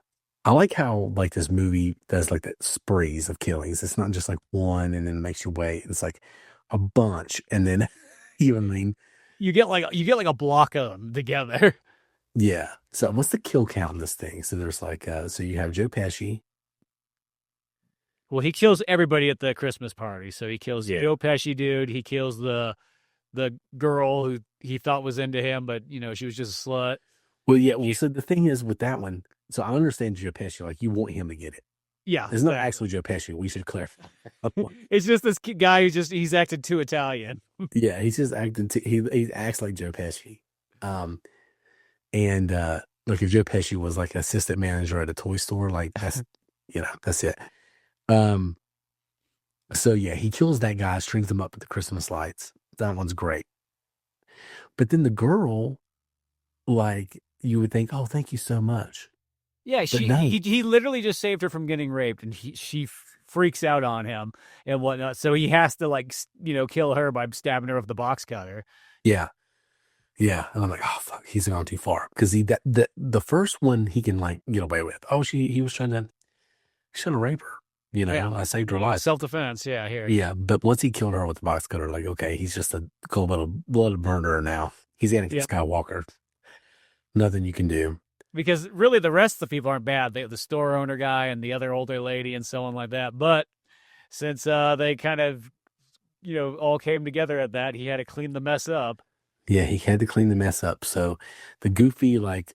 I like how like this movie does like that sprees of killings. It's not just like one and then it makes you wait. It's like a bunch, and then you know what I mean? You get like a block of them together. Yeah. So what's the kill count in this thing? So there's like so you have Joe Pesci. Well, he kills everybody at the Christmas party. So he kills Yeah. Joe Pesci, dude. He kills the girl who he thought was into him, but she was just a slut. Well, yeah. Well, so the thing is with that one, so I understand Joe Pesci, like you want him to get it. Yeah, it's not actually Joe Pesci. We should clarify. It's just this guy he's acted too Italian. Yeah, he's just acting. He acts like Joe Pesci. And look, if Joe Pesci was like an assistant manager at a toy store, like that's that's it. So yeah, he kills that guy, strings him up with the Christmas lights. That one's great. But then the girl, like you would think, oh, thank you so much. Yeah, he literally just saved her from getting raped, and she freaks out on him and whatnot. So he has to like kill her by stabbing her with the box cutter. Yeah, yeah. And I'm like, oh fuck, he's gone too far because the first one he can like get away with. Oh, he was trying to rape her. I saved her life. Self-defense, yeah, here. Yeah, but once he killed her with the box cutter, like, okay, he's just a cold-blooded murderer now. He's Anakin Skywalker. Nothing you can do. Because really the rest of the people aren't bad. The store owner guy and the other older lady and so on like that. But since they kind of, all came together at that, he had to clean the mess up. Yeah, he had to clean the mess up. So the goofy, like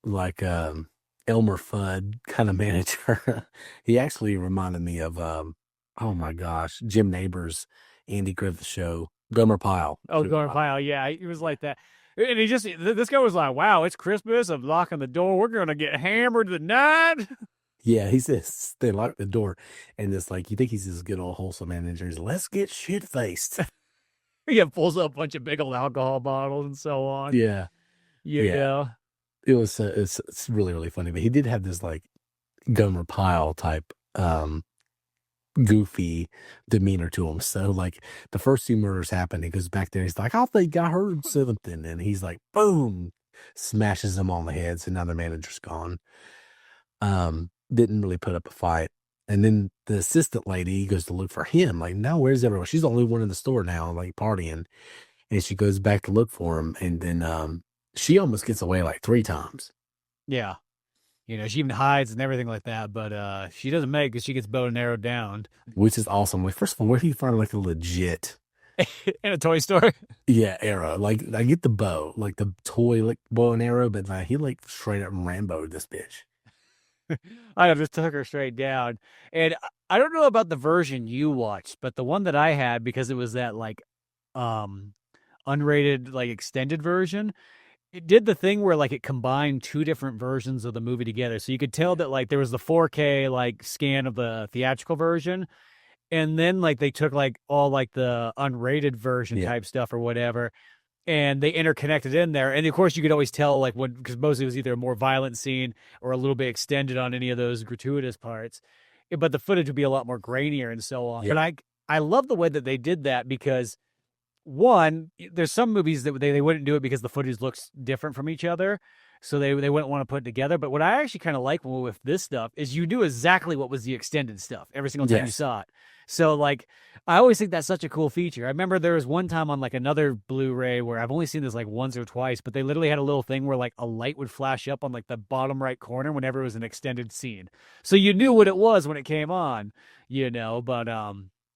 Elmer Fudd kind of manager. He actually reminded me of oh my gosh, Jim Neighbors, Andy Griffith show, Gomer Pyle. Oh, Gomer Pyle, yeah, he was like that. And this guy was like, wow, it's Christmas, I'm locking the door, we're gonna get hammered tonight. Yeah, he says they lock the door, and it's like you think he's this good old wholesome manager. He's like, let's get shit faced. He pulls up a bunch of big old alcohol bottles and so on. Yeah. It was it's really, really funny. But he did have this like Gomer Pyle type goofy demeanor to him. So like the first two murders happen, he goes back there, he's like, I think I heard something, and he's like, boom, smashes him on the head. So now the manager's gone. Didn't really put up a fight. And then the assistant lady goes to look for him. Like, no, where's everyone? She's the only one in the store now, like partying. And she goes back to look for him. And then she almost gets away like 3 times. Yeah. She even hides and everything like that, but she doesn't make it because she gets bowed and arrowed down. Which is awesome. Like, first of all, where do you find like a legit in a toy store? Yeah, arrow. Like, I get the bow, like the toy like bow and arrow, but like he like straight up Rambo'd this bitch. I just took her straight down. And I don't know about the version you watched, but the one that I had, because it was that like unrated like extended version, it did the thing where like it combined 2 different versions of the movie together. So you could tell that like there was the 4K like scan of the theatrical version, and then like they took like all like the unrated version type stuff or whatever, and they interconnected in there. And of course you could always tell like because mostly it was either a more violent scene or a little bit extended on any of those gratuitous parts, but the footage would be a lot more grainier and so on. But I love the way that they did that, because one, there's some movies that they wouldn't do it because the footage looks different from each other, so they wouldn't want to put it together. But what I actually kind of like with this stuff is you knew exactly what was the extended stuff every single time you saw it. So like, I always think that's such a cool feature. I remember there was one time on like another Blu-ray where I've only seen this like once or twice, but they literally had a little thing where like a light would flash up on like the bottom right corner whenever it was an extended scene, so you knew what it was when it came on. But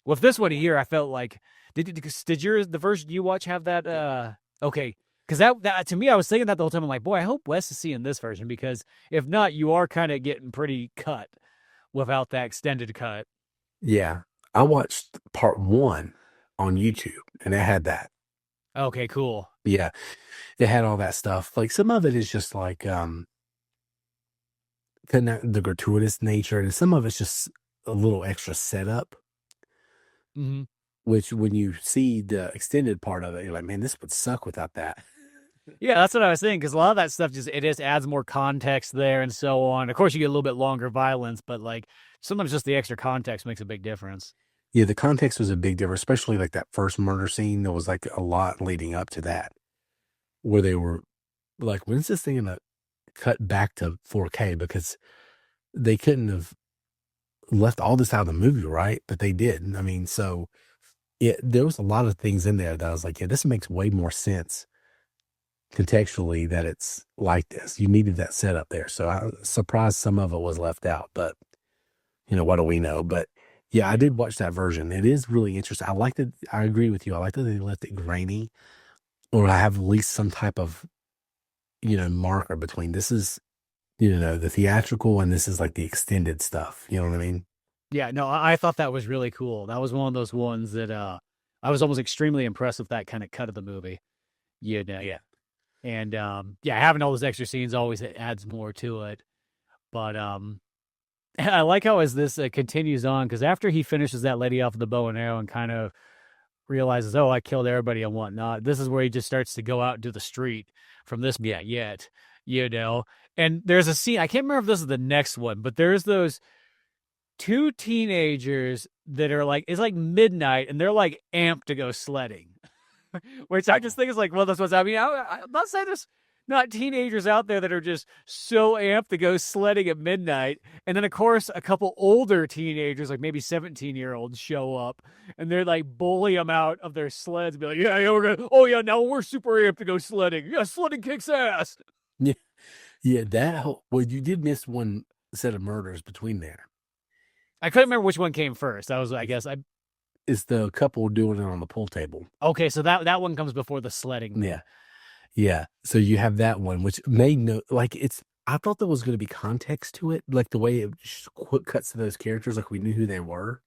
with this one here, I felt like. Did the version you watch have that? Okay, because that to me, I was thinking that the whole time. I'm like, boy, I hope Wes is seeing this version, because if not, you are kind of getting pretty cut without that extended cut. Yeah, I watched part 1 on YouTube, and it had that. Okay, cool. Yeah, it had all that stuff. Like some of it is just like the gratuitous nature, and some of it's just a little extra setup. Mm-hmm. Which when you see the extended part of it, you're like, man, this would suck without that. Yeah, that's what I was saying, because a lot of that stuff just adds more context there and so on. Of course, you get a little bit longer violence, but like sometimes just the extra context makes a big difference. Yeah, the context was a big difference, especially like that first murder scene. There was like a lot leading up to that, where they were like, when's this thing gonna cut back to 4K? Because they couldn't have left all this out of the movie, right? But they did. I mean, so there was a lot of things in there that I was like, yeah, this makes way more sense contextually that it's like this. You needed that setup there. So I was surprised some of it was left out, but what do we know? But yeah, I did watch that version. It is really interesting. I like that. I agree with you. I like that they left it grainy, or I have at least some type of, marker between this is, the theatrical and this is like the extended stuff. You know what I mean? Yeah, no, I thought that was really cool. That was one of those ones that I was almost extremely impressed with that kind of cut of the movie. Yeah. And yeah, having all those extra scenes always adds more to it. But I like how as this continues on, because after he finishes that lady off with the bow and arrow and kind of realizes, oh, I killed everybody and whatnot, this is where he just starts to go out into the street from this yet, And there's a scene, I can't remember if this is the next one, but there's those two teenagers that are like, it's like midnight and they're like amped to go sledding. Which I just think is like, well, that's what's happening. I'm not saying there's not teenagers out there that are just so amped to go sledding at midnight. And then, of course, a couple older teenagers, like maybe 17-year-olds, show up and they're like bully them out of their sleds. Be like, yeah, we're going, oh, yeah, now we're super amped to go sledding. Yeah, sledding kicks ass. Yeah. Yeah, well, you did miss one set of murders between there. I couldn't remember which one came first. That was, I guess, it's the couple doing it on the pool table. Okay, so that one comes before the sledding. Yeah. So you have that one, which made no like it's. I thought there was going to be context to it, like the way it cuts to those characters, like we knew who they were.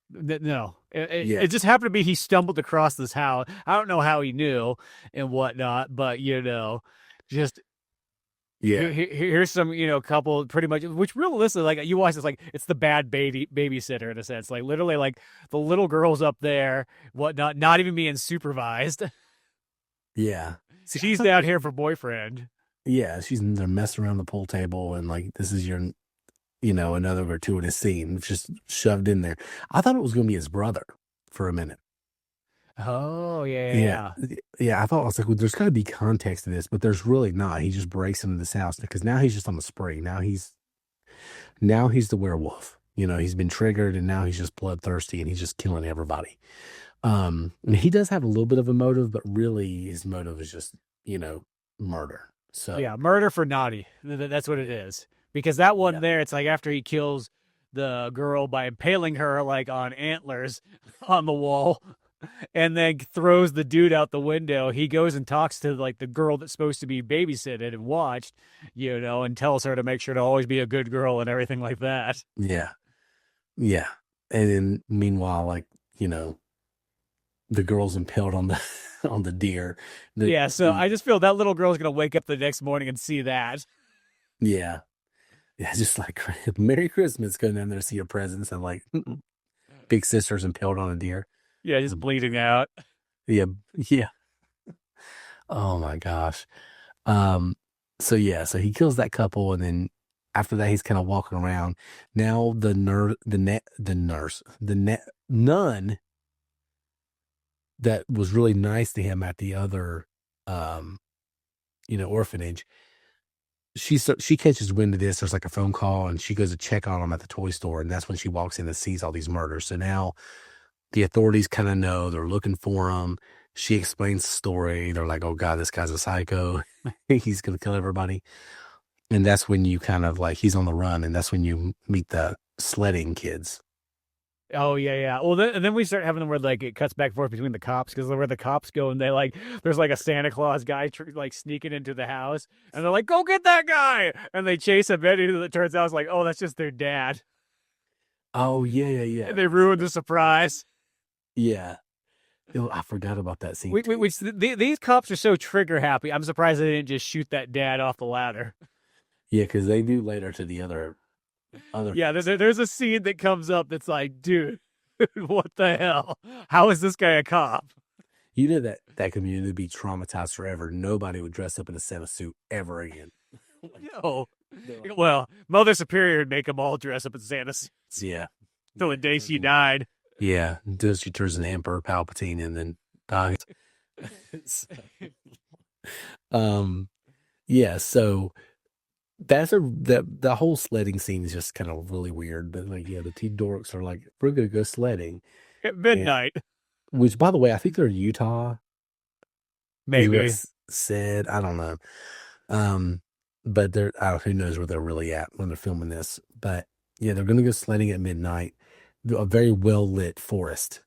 No, it just happened to be he stumbled across this house. I don't know how he knew and whatnot, but just here's some couple pretty much, which realistically, like you watch this, like it's the bad babysitter in a sense, like literally like the little girl's up there, whatnot, not even being supervised. Yeah, she's down here for boyfriend. Yeah, they're messing around the pool table, and like this is your, another gratuitous scene just shoved in there. I thought it was going to be his brother for a minute. Oh yeah. I thought, I was like, well, there's got to be context to this, but there's really not. He just breaks into this house because now he's just on the spree. Now he's the werewolf. He's been triggered, and now he's just bloodthirsty, and he's just killing everybody. And he does have a little bit of a motive, but really his motive is just murder. So yeah, murder for naughty. That's what it is. Because that one there, it's like after he kills the girl by impaling her like on antlers on the wall, and then throws the dude out the window, he goes and talks to like the girl that's supposed to be babysitted and watched, and tells her to make sure to always be a good girl and everything like that. Yeah. And then meanwhile, like, the girl's impaled on the deer. So I just feel that little girl's gonna wake up the next morning and see that. Yeah, just like Merry Christmas, going down there to see your presents, and like big sister's impaled on a deer. Yeah, just bleeding out. Yeah. Oh my gosh. So he kills that couple, and then after that, he's kind of walking around. Now the nun that was really nice to him at the other, orphanage. She catches wind of this. There's like a phone call, and she goes to check on him at the toy store, and that's when she walks in and sees all these murders. So now the authorities kind of know they're looking for him. She explains the story. They're like, "Oh God, this guy's a psycho. He's gonna kill everybody." And that's when you kind of like he's on the run, and that's when you meet the sledding kids. Oh yeah. Well, then we start having them where like it cuts back and forth between the cops, because where the cops go and they like there's like a Santa Claus guy like sneaking into the house, and they're like, "Go get that guy!" And they chase him, and it turns out it's like, oh, that's just their dad. Oh yeah. And they ruined the surprise. Yeah. Oh, I forgot about that scene. These cops are so trigger happy. I'm surprised they didn't just shoot that dad off the ladder. Yeah, because they do later to the other. Yeah, there's a scene that comes up that's like, dude, what the hell? How is this guy a cop? You know that community would be traumatized forever. Nobody would dress up in a Santa suit ever again. No. Well, Mother Superior would make them all dress up in Santa suits. Yeah. Till the day she died. Yeah. Until she turns into Emperor Palpatine and then dies. Yeah, so that's the whole sledding scene is just kind of really weird. But like, yeah, the two dorks are like, we're gonna go sledding at midnight. Which, by the way, I think they're in Utah. Maybe said, I don't know. But they're who knows where they're really at when they're filming this. But yeah, they're gonna go sledding at midnight. A very well lit forest.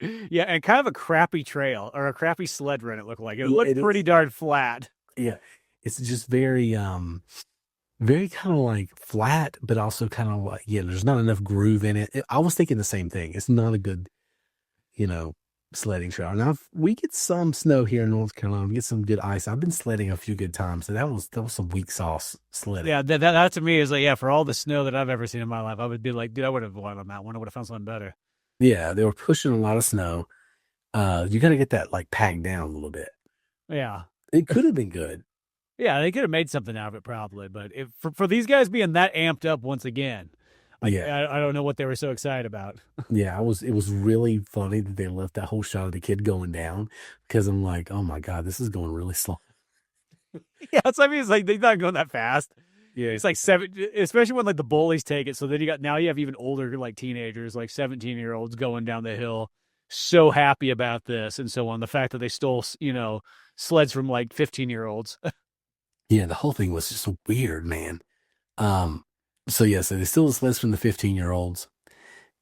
Yeah, and kind of a crappy trail or a crappy sled run. It looked like it looked pretty darn flat. Yeah, it's just very very kind of like flat, but also kind of like, yeah, there's not enough groove in it. I was thinking the same thing. It's not a good, sledding trail. Now, if we get some snow here in North Carolina, we get some good ice. I've been sledding a few good times, so that was some weak sauce sledding. Yeah, that to me is like, yeah, for all the snow that I've ever seen in my life, I would be like, dude, I would have won on that one. I would have found something better. Yeah, they were pushing a lot of snow. You got to get that like packed down a little bit. Yeah, it could have been good. Yeah, they could have made something out of it probably, but for these guys being that amped up once again, I don't know what they were so excited about. Yeah, it was really funny that they left that whole shot of the kid going down, because I'm like, oh my God, this is going really slow. Yeah, so I mean, it's like they're not going that fast. Yeah, it's like especially when like the bullies take it. So then you have even older like teenagers, like 17-year-olds going down the hill, so happy about this and so on. The fact that they stole, sleds from like 15-year-olds. Yeah, the whole thing was just weird, man. So they stole the sleds from the 15-year-olds,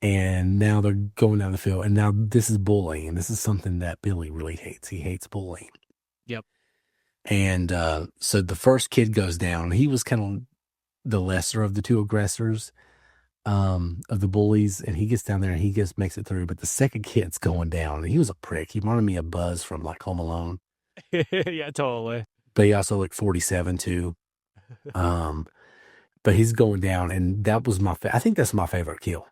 and now they're going down the field, and now this is bullying, and this is something that Billy really hates. He hates bullying. Yep. And so the first kid goes down. He was kind of the lesser of the two aggressors, of the bullies, and he gets down there and he just makes it through. But the second kid's going down, and he was a prick. He reminded me of Buzz from like Home Alone. Yeah, totally. But he also looked 47 too. But he's going down, and that was I think that's my favorite kill.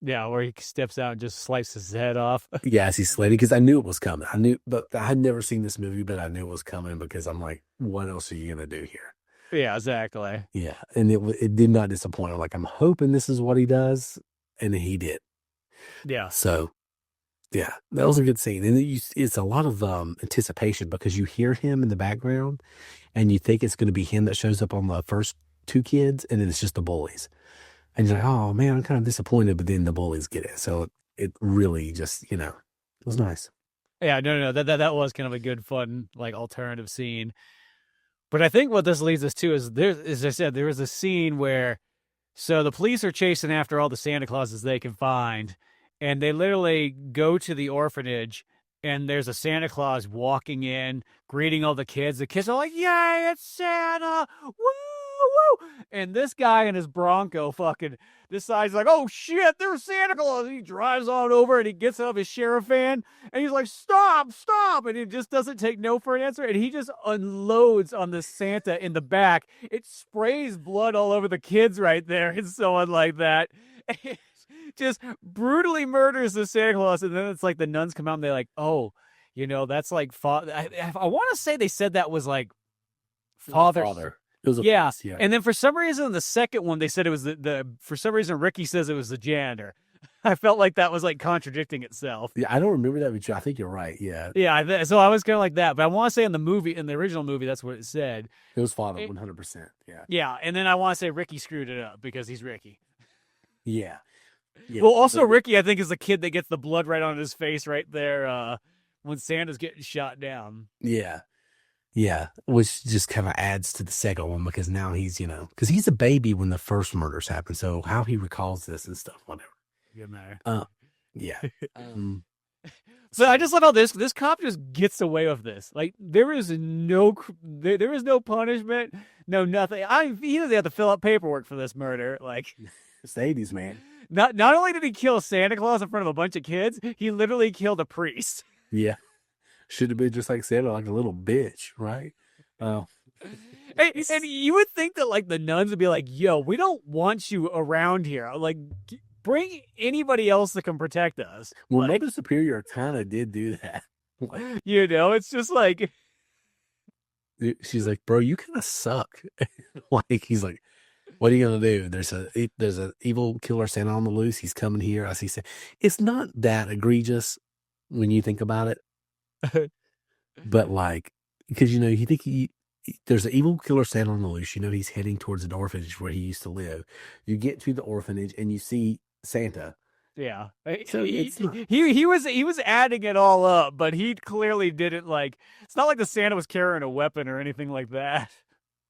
Yeah, where he steps out and just slices his head off. Yeah, as he's sledding, because I knew it was coming. But I had never seen this movie, but I knew it was coming, because I'm like, what else are you gonna do here? Yeah, exactly. Yeah, and it did not disappoint. I'm like, I'm hoping this is what he does, and he did. Yeah. So, yeah, that was a good scene, and it's a lot of anticipation, because you hear him in the background, and you think it's going to be him that shows up on the first two kids, and then it's just the bullies. And you're like, oh man, I'm kind of disappointed, but then the bullies get it. So it really just, it was nice. Yeah, no, that was kind of a good, fun, like alternative scene. But I think what this leads us to is as I said, there is a scene where, so the police are chasing after all the Santa Clauses they can find, and they literally go to the orphanage, and there's a Santa Claus walking in, greeting all the kids. The kids are like, yay, it's Santa, woo! Woo! And this guy in his Bronco fucking decides like, oh shit, there's Santa Claus. And he drives on over and he gets out of his sheriff van and he's like, stop. And he just doesn't take no for an answer. And he just unloads on the Santa in the back. It sprays blood all over the kids right there and so on like that. And just brutally murders the Santa Claus. And then it's like the nuns come out and they're like, oh, that's like, I want to say they said that was like father. It was yeah. And then for some reason, the second one, they said it was for some reason, Ricky says it was the janitor. I felt like that was like contradicting itself. Yeah, I don't remember that, but I think you're right. Yeah. Yeah. So I was kind of like that. But I want to say in the original movie, that's what it said. It was father, 100%. Yeah. Yeah. And then I want to say Ricky screwed it up because he's Ricky. Yeah. Well, also Ricky, I think, is the kid that gets the blood right on his face right there when Santa's getting shot down. Yeah. Yeah, which just kind of adds to the second one, because now he's, because he's a baby when the first murders happened. So how he recalls this and stuff, whatever. Good matter. Yeah. So I just love this cop just gets away with this. Like there is no punishment, no nothing. He doesn't have to fill out paperwork for this murder. Like it's the 80s, man. Not only did he kill Santa Claus in front of a bunch of kids, he literally killed a priest. Yeah. Should have been just like Santa, like a little bitch, right? And you would think that like the nuns would be like, yo, we don't want you around here. Like, bring anybody else that can protect us. Well, Mother Superior kind of did do that. It's just like she's like, bro, you kind of suck. Like he's like, what are you gonna do? There's an evil killer Santa on the loose. He's coming here. I see. It's not that egregious when you think about it, but like, because you think there's an evil killer Santa on the loose. He's heading towards an orphanage where he used to live. You get to the orphanage and you see Santa. Yeah. So he was adding it all up, but he clearly didn't like. It's not like the Santa was carrying a weapon or anything like that.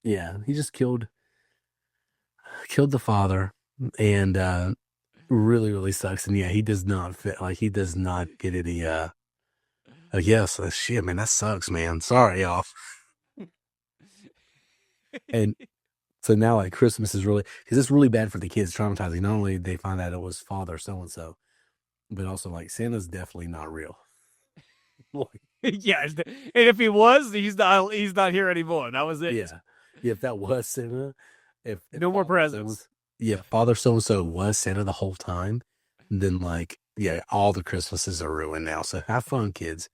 Yeah, he just killed the father, and really, really sucks. And yeah, he does not fit. Like he does not get any. Yes, shit, man, that sucks, man. Sorry, y'all. And so now, like, Christmas is really, because it's really bad for the kids, traumatizing. Not only they find out it was father so and so, but also like Santa's definitely not real. Yeah, and if he was, he's not here anymore. That was it. Yeah, if that was Santa, if no more presents. Father so and so was Santa the whole time, then like, yeah, all the Christmases are ruined now. So have fun, kids.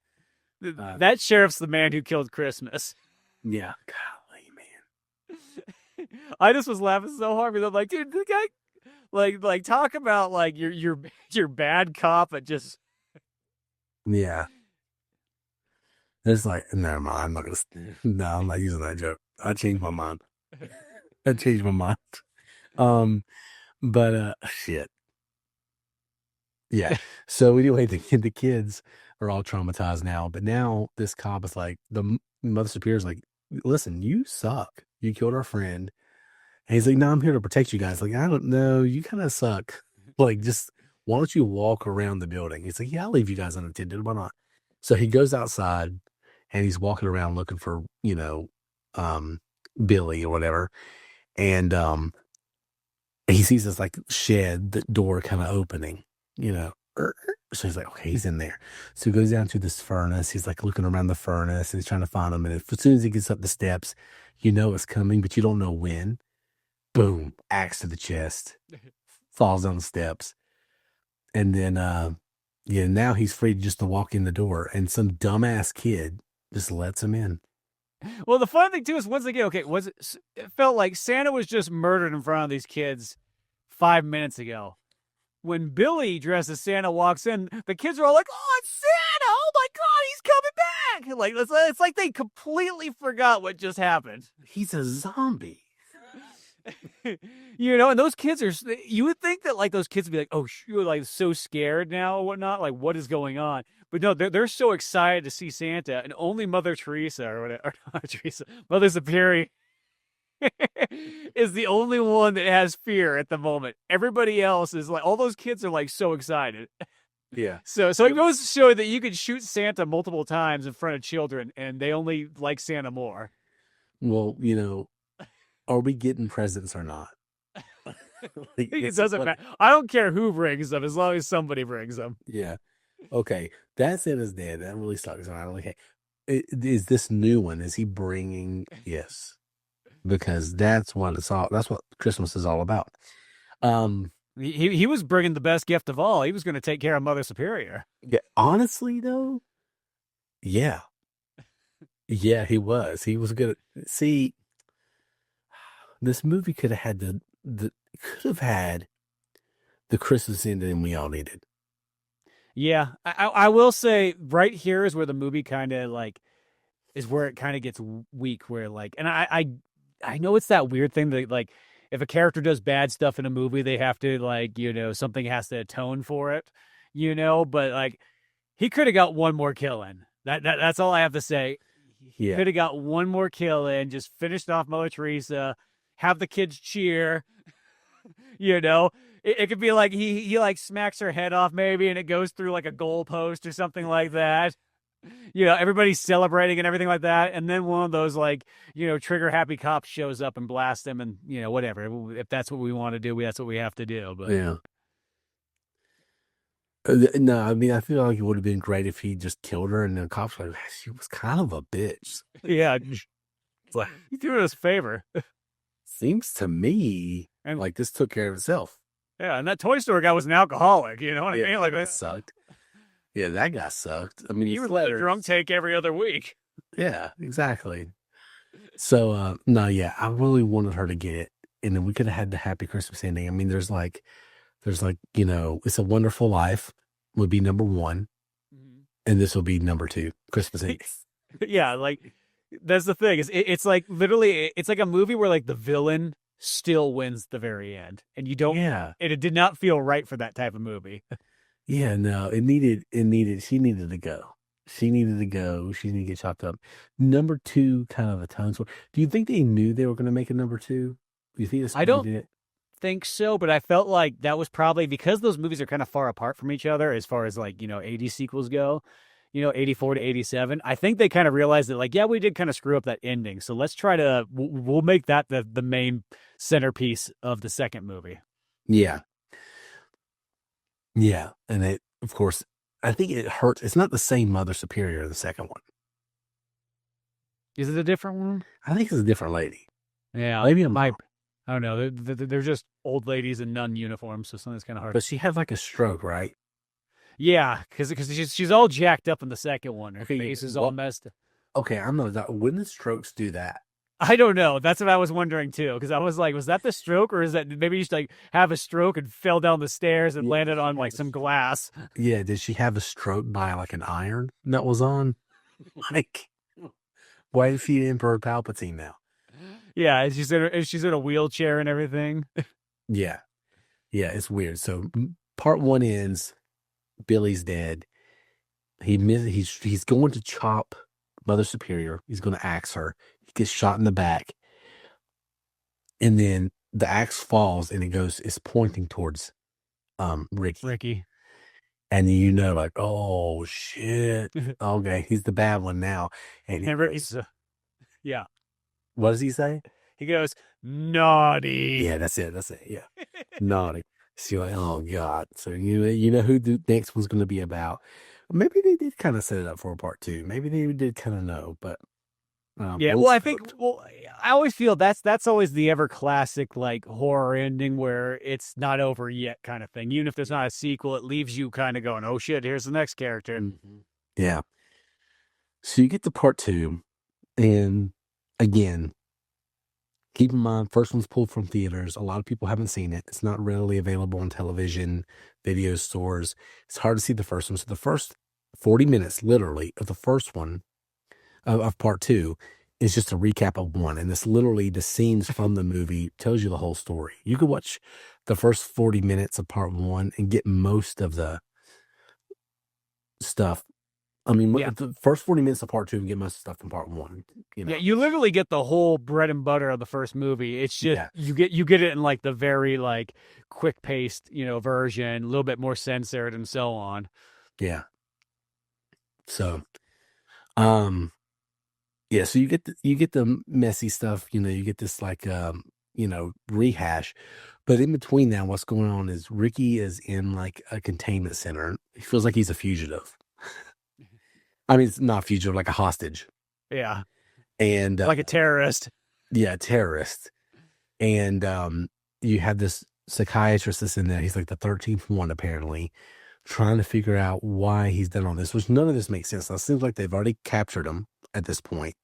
That sheriff's the man who killed Christmas. Yeah, golly, man. I just was laughing so hard because I'm like, dude, the guy, like talk about like your bad cop, but just yeah. It's like, never mind. I'm not gonna. No, I'm not using that joke. I changed my mind. But shit. Yeah. So anyway, the kids are all traumatized now. But now this cop is like, the Mother Superior is like, listen, you suck. You killed our friend. And he's like, no, I'm here to protect you guys. Like, I don't know. You kind of suck. Like, just why don't you walk around the building? He's like, yeah, I'll leave you guys unattended. Why not? So he goes outside and he's walking around looking for, Billy or whatever. And he sees this like shed, the door kind of opening, So he's like, okay, he's in there. So he goes down to this furnace. He's like looking around the furnace and he's trying to find him. And as soon as he gets up the steps, it's coming, but you don't know when. Boom, axe to the chest, falls down the steps. And then, now he's free just to walk in the door. And some dumbass kid just lets him in. Well, the fun thing too is once again, okay, it felt like Santa was just murdered in front of these kids 5 minutes ago. When Billy dressed as Santa walks in, the kids are all like, "Oh, it's Santa! Oh my God, he's coming back!" Like it's like they completely forgot what just happened. He's a zombie. And those kids you would think that like those kids would be like, oh shoot, like so scared now or whatnot, like what is going on? But no, they're so excited to see Santa, and only Mother Teresa or whatever, or not Teresa, Mother Superior is the only one that has fear at the moment. Everybody else is like, all those kids are like so excited. Yeah. So it goes to show that you can shoot Santa multiple times in front of children, and they only like Santa more. Well, are we getting presents or not? It doesn't matter. I don't care who brings them as long as somebody brings them. Yeah. Okay. That Santa's dead. That really sucks. I don't like. Is this new one? Is he bringing? Yes. Because that's what it's all. That's what Christmas is all about. He was bringing the best gift of all. He was going to take care of Mother Superior. Yeah. Honestly, though. Yeah. Yeah, he was. He was good. See. This movie could have had the Christmas ending we all needed. Yeah, I will say right here is where the movie kind of like is where it kind of gets weak. Where like, and I know it's that weird thing that like if a character does bad stuff in a movie, they have to like something has to atone for it, But like he could have got one more kill in. That's all I have to say. He could have got one more kill in. Just finished off Mother Teresa. Have the kids cheer, It could be like he like smacks her head off maybe, and it goes through like a goalpost or something like that. Everybody's celebrating and everything like that, and then one of those like trigger happy cops shows up and blasts him, and whatever. If that's what we want to do, that's what we have to do. But yeah. No, I mean I feel like it would have been great if he just killed her, and the cops were like, she was kind of a bitch. Yeah, like he threw us a favor. Seems to me and like this took care of itself. Yeah, and that toy store guy was an alcoholic. You know what I mean? Like that sucked. Yeah, that guy sucked. I mean, you were the drunk take every other week. Yeah, exactly. So, no, yeah, I really wanted her to get it, and then we could have had the Happy Christmas ending. I mean, there's like, It's a Wonderful Life would be number one, and this will be number two, Christmas Eve. Yeah, like that's the thing. It's like literally, it's like a movie where like the villain still wins the very end, and you don't. Yeah, and it did not feel right for that type of movie. yeah, no, she needed to go. She needed to go. She needed to get chopped up. Number two, kind of a tone sword. Do you think they knew they were going to make a number two? Do you think this I movie don't did it? think so, but I felt like that was probably because those movies are kind of far apart from each other as far as like 80 sequels go. 84 to 87. I think they kind of realized that, like, yeah, we did kind of screw up that ending. So let's try to, we'll make that the main centerpiece of the second movie. Yeah. Yeah. And it, of course, I think it hurts. It's not the same Mother Superior in the second one. Is it a different one? I think it's a different lady. Yeah. Maybe I don't know. They're just old ladies in nun uniforms, so something's kind of hard. But she had like a stroke, right? Yeah, because she's all jacked up in the second one. Her face is all messed up. Okay, I'm not. When did strokes do that? I don't know. That's what I was wondering too. Because I was like, was that the stroke, or is that maybe you just like have a stroke and fell down the stairs and landed on like some glass? Yeah. Did she have a stroke by like an iron that was on? Like, why is she Emperor Palpatine now? Yeah, she's in a wheelchair and everything. Yeah, it's weird. So part one ends. Billy's dead. He's going to chop Mother Superior. He's going to axe her. He gets shot in the back, and then the axe falls, and it's pointing towards Ricky. And like, oh shit, okay, he's the bad one now. And yeah. What does he say? He goes, naughty. Yeah, that's it. Yeah, naughty. So you're like, oh god. So you know who the next one's going to be about. Maybe they did kind of set it up for a part two. Maybe they did kind of know, but yeah. Well, I always feel that's always the ever classic like horror ending where it's not over yet kind of thing. Even if there's not a sequel, it leaves you kind of going, oh shit, here's the next character. Mm-hmm. Yeah. So you get to part two, and again, keep in mind, first one's pulled from theaters. A lot of people haven't seen it. It's not readily available on television, video stores. It's hard to see the first one. So the first 40 minutes, literally, of the first one, of part two, is just a recap of one. And this literally, the scenes from the movie tells you the whole story. You could watch the first 40 minutes of part one and get most of the stuff. I mean, the first 40 minutes of part two and get most of the stuff from part one. Yeah, you literally get the whole bread and butter of the first movie. It's just you get it in like the very like quick paced, version, a little bit more censored and so on. Yeah. So, yeah, so you get the messy stuff, you get this like rehash. But in between that, what's going on is Ricky is in like a containment center. He feels like he's a fugitive. I mean, it's not a fugitive, like a hostage. Yeah. And like a terrorist. Yeah, terrorist. And you have this psychiatrist that's in there. He's like the 13th one, apparently, trying to figure out why he's done all this, which none of this makes sense. Now, it seems like they've already captured him at this point.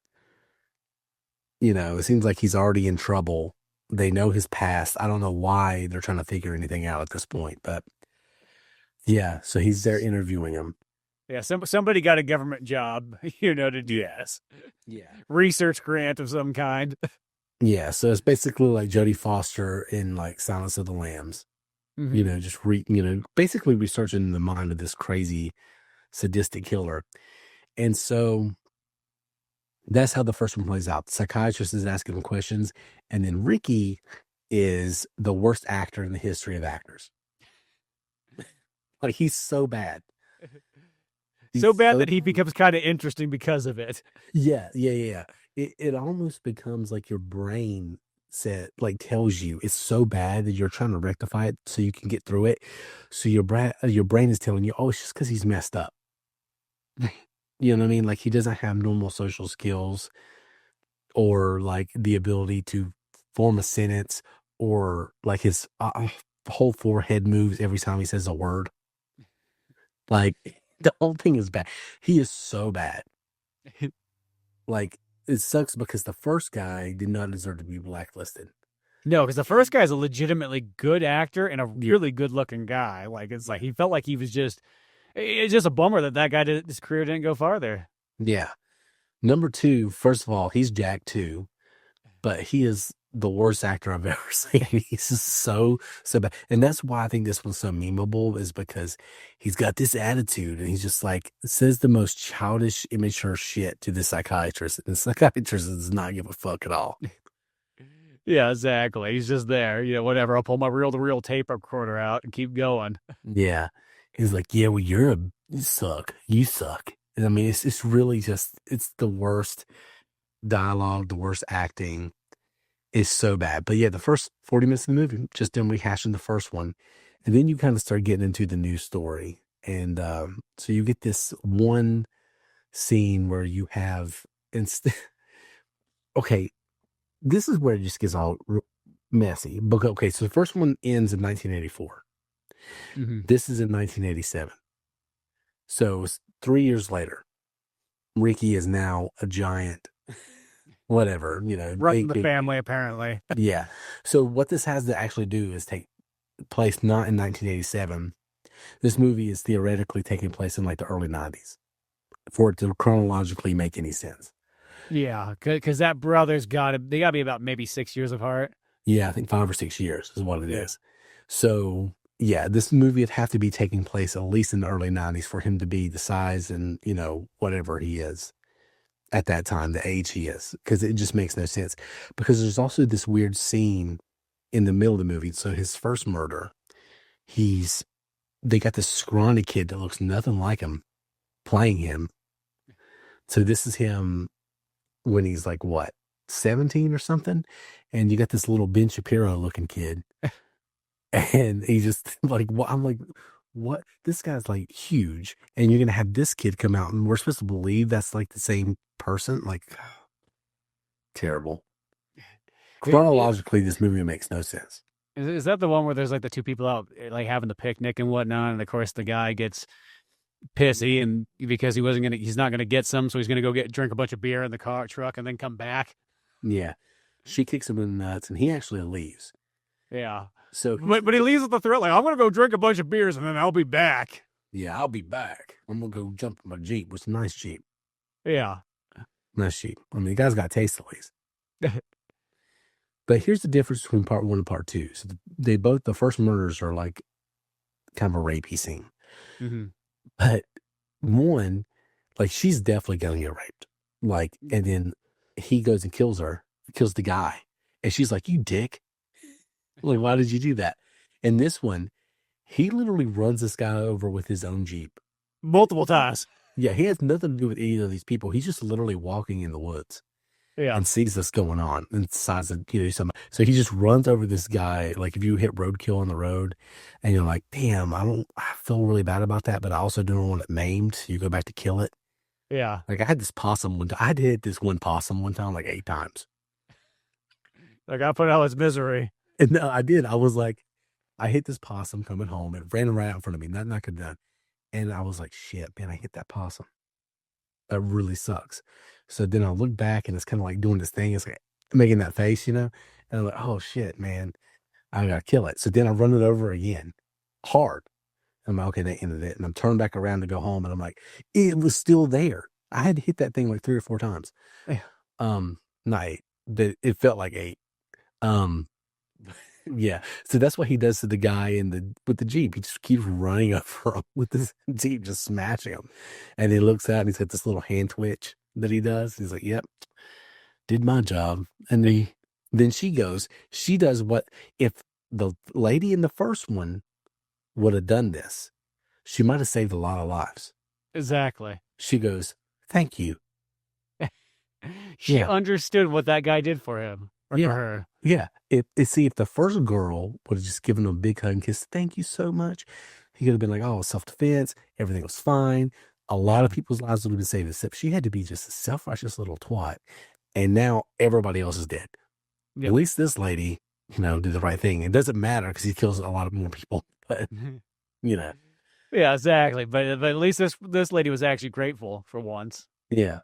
It seems like he's already in trouble. They know his past. I don't know why they're trying to figure anything out at this point, but yeah, so he's there interviewing him. Yeah, somebody got a government job, to do this. Yeah. Research grant of some kind. Yeah, so it's basically like Jodie Foster in like Silence of the Lambs. Mm-hmm. Just basically researching the mind of this crazy sadistic killer. And so that's how the first one plays out. The psychiatrist is asking him questions, and then Ricky is the worst actor in the history of actors. Like, he's so bad. So bad that he becomes kind of interesting because of it. Yeah. It almost becomes like your brain tells you it's so bad that you're trying to rectify it so you can get through it. So your brain is telling you, oh, it's just because he's messed up. You know what I mean? Like, he doesn't have normal social skills or like the ability to form a sentence, or like his whole forehead moves every time he says a word. Like the whole thing is bad. He is so bad. Like it sucks because the first guy did not deserve to be blacklisted. No, because the first guy is a legitimately good actor and a really good looking guy. Like it's like he felt like he was just. It's just a bummer that guy his career didn't go farther. Yeah. Number two, first of all, he's Jack too, but he is the worst actor I've ever seen. He's just so bad. And that's why I think this one's so memeable, is because he's got this attitude and he's just like says the most childish, immature shit to the psychiatrist. And the psychiatrist does not give a fuck at all. Yeah, exactly. He's just there. Whatever. I'll pull my reel-to-reel tape recorder out and keep going. Yeah. He's like, yeah, well, you suck. You suck. And I mean, it's really just, it's the worst dialogue, the worst acting. Is so bad. But yeah, the first 40 minutes of the movie, just them rehashing the first one. And then you kind of start getting into the new story. And so you get this one scene where you have, okay, this is where it just gets all messy. Okay, so the first one ends in 1984. Mm-hmm. This is in 1987. So 3 years later, Ricky is now a giant whatever, running the family, apparently. Yeah. So what this has to actually do is take place not in 1987. This movie is theoretically taking place in like the early 90s for it to chronologically make any sense. Yeah, because that brother's they got to be about maybe 6 years apart. Yeah, I think 5 or 6 years is what it is. So yeah, this movie would have to be taking place at least in the early 90s for him to be the size and, whatever he is at that time, the age he is, because it just makes no sense. Because there's also this weird scene in the middle of the movie. So his first murder, they got this scrawny kid that looks nothing like him playing him. So this is him when he's like, what, 17 or something? And you got this little Ben Shapiro looking kid. And he just like, what? I'm like, what? This guy's like huge. And you're going to have this kid come out and we're supposed to believe that's like the same person? Like, terrible. Chronologically, this movie makes no sense. Is that the one where there's like the two people out like having the picnic and whatnot, and of course the guy gets pissy and because he's not gonna get some, so he's gonna go drink a bunch of beer in the truck and then come back. Yeah, she kicks him in the nuts and he actually leaves. Yeah. So, but he leaves with the threat like, I'm gonna go drink a bunch of beers and then I'll be back. Yeah, I'll be back. I'm gonna go jump in my Jeep. It's a nice Jeep. Yeah. Nice Jeep. I mean, the guy's got taste at least. But here's the difference between part one and part two. So the first murders are like kind of a rapey scene. Mm-hmm. But one, like she's definitely gonna get raped. Like, and then he goes and kills the guy. And she's like, you dick. Like, why did you do that? And this one, he literally runs this guy over with his own Jeep. Multiple times. Yeah, he has nothing to do with either of these people. He's just literally walking in the woods. Yeah. And sees this going on and decides to do something. So he just runs over this guy. Like if you hit roadkill on the road and you're like, damn, I feel really bad about that, but I also don't want it maimed. So you go back to kill it. Yeah. Like I had this possum one time. I did this one possum one time like 8 times. Like I put out his misery. And no, I did. I was like, I hit this possum coming home. It ran right out in front of me. Nothing I could have done. And I was like, shit, man, I hit that possum. That really sucks. So then I look back and it's kind of like doing this thing. It's like making that face, And I'm like, oh shit, man, I gotta kill it. So then I run it over again, hard. I'm like, okay, they ended it. And I'm turned back around to go home. And I'm like, it was still there. I had to hit that thing like 3 or 4 times. Not 8. It felt like 8. Yeah. So that's what he does to the guy with the Jeep. He just keeps running over him with this Jeep, just smashing him. And he looks out and he's got this little hand twitch that he does. He's like, yep, did my job. And then she does what if the lady in the first one would have done this, she might have saved a lot of lives. Exactly. She goes, thank you. She understood what that guy did for him. Or for her. Yeah. If the first girl would have just given him a big hug and kiss, thank you so much, he could have been like, oh, self-defense, everything was fine. A lot of people's lives would have been saved, except she had to be just a self-righteous little twat. And now everybody else is dead. Yep. At least this lady do the right thing. It doesn't matter because he kills a lot of more people, but you know, Yeah, exactly. But at least this lady was actually grateful for once. yeah.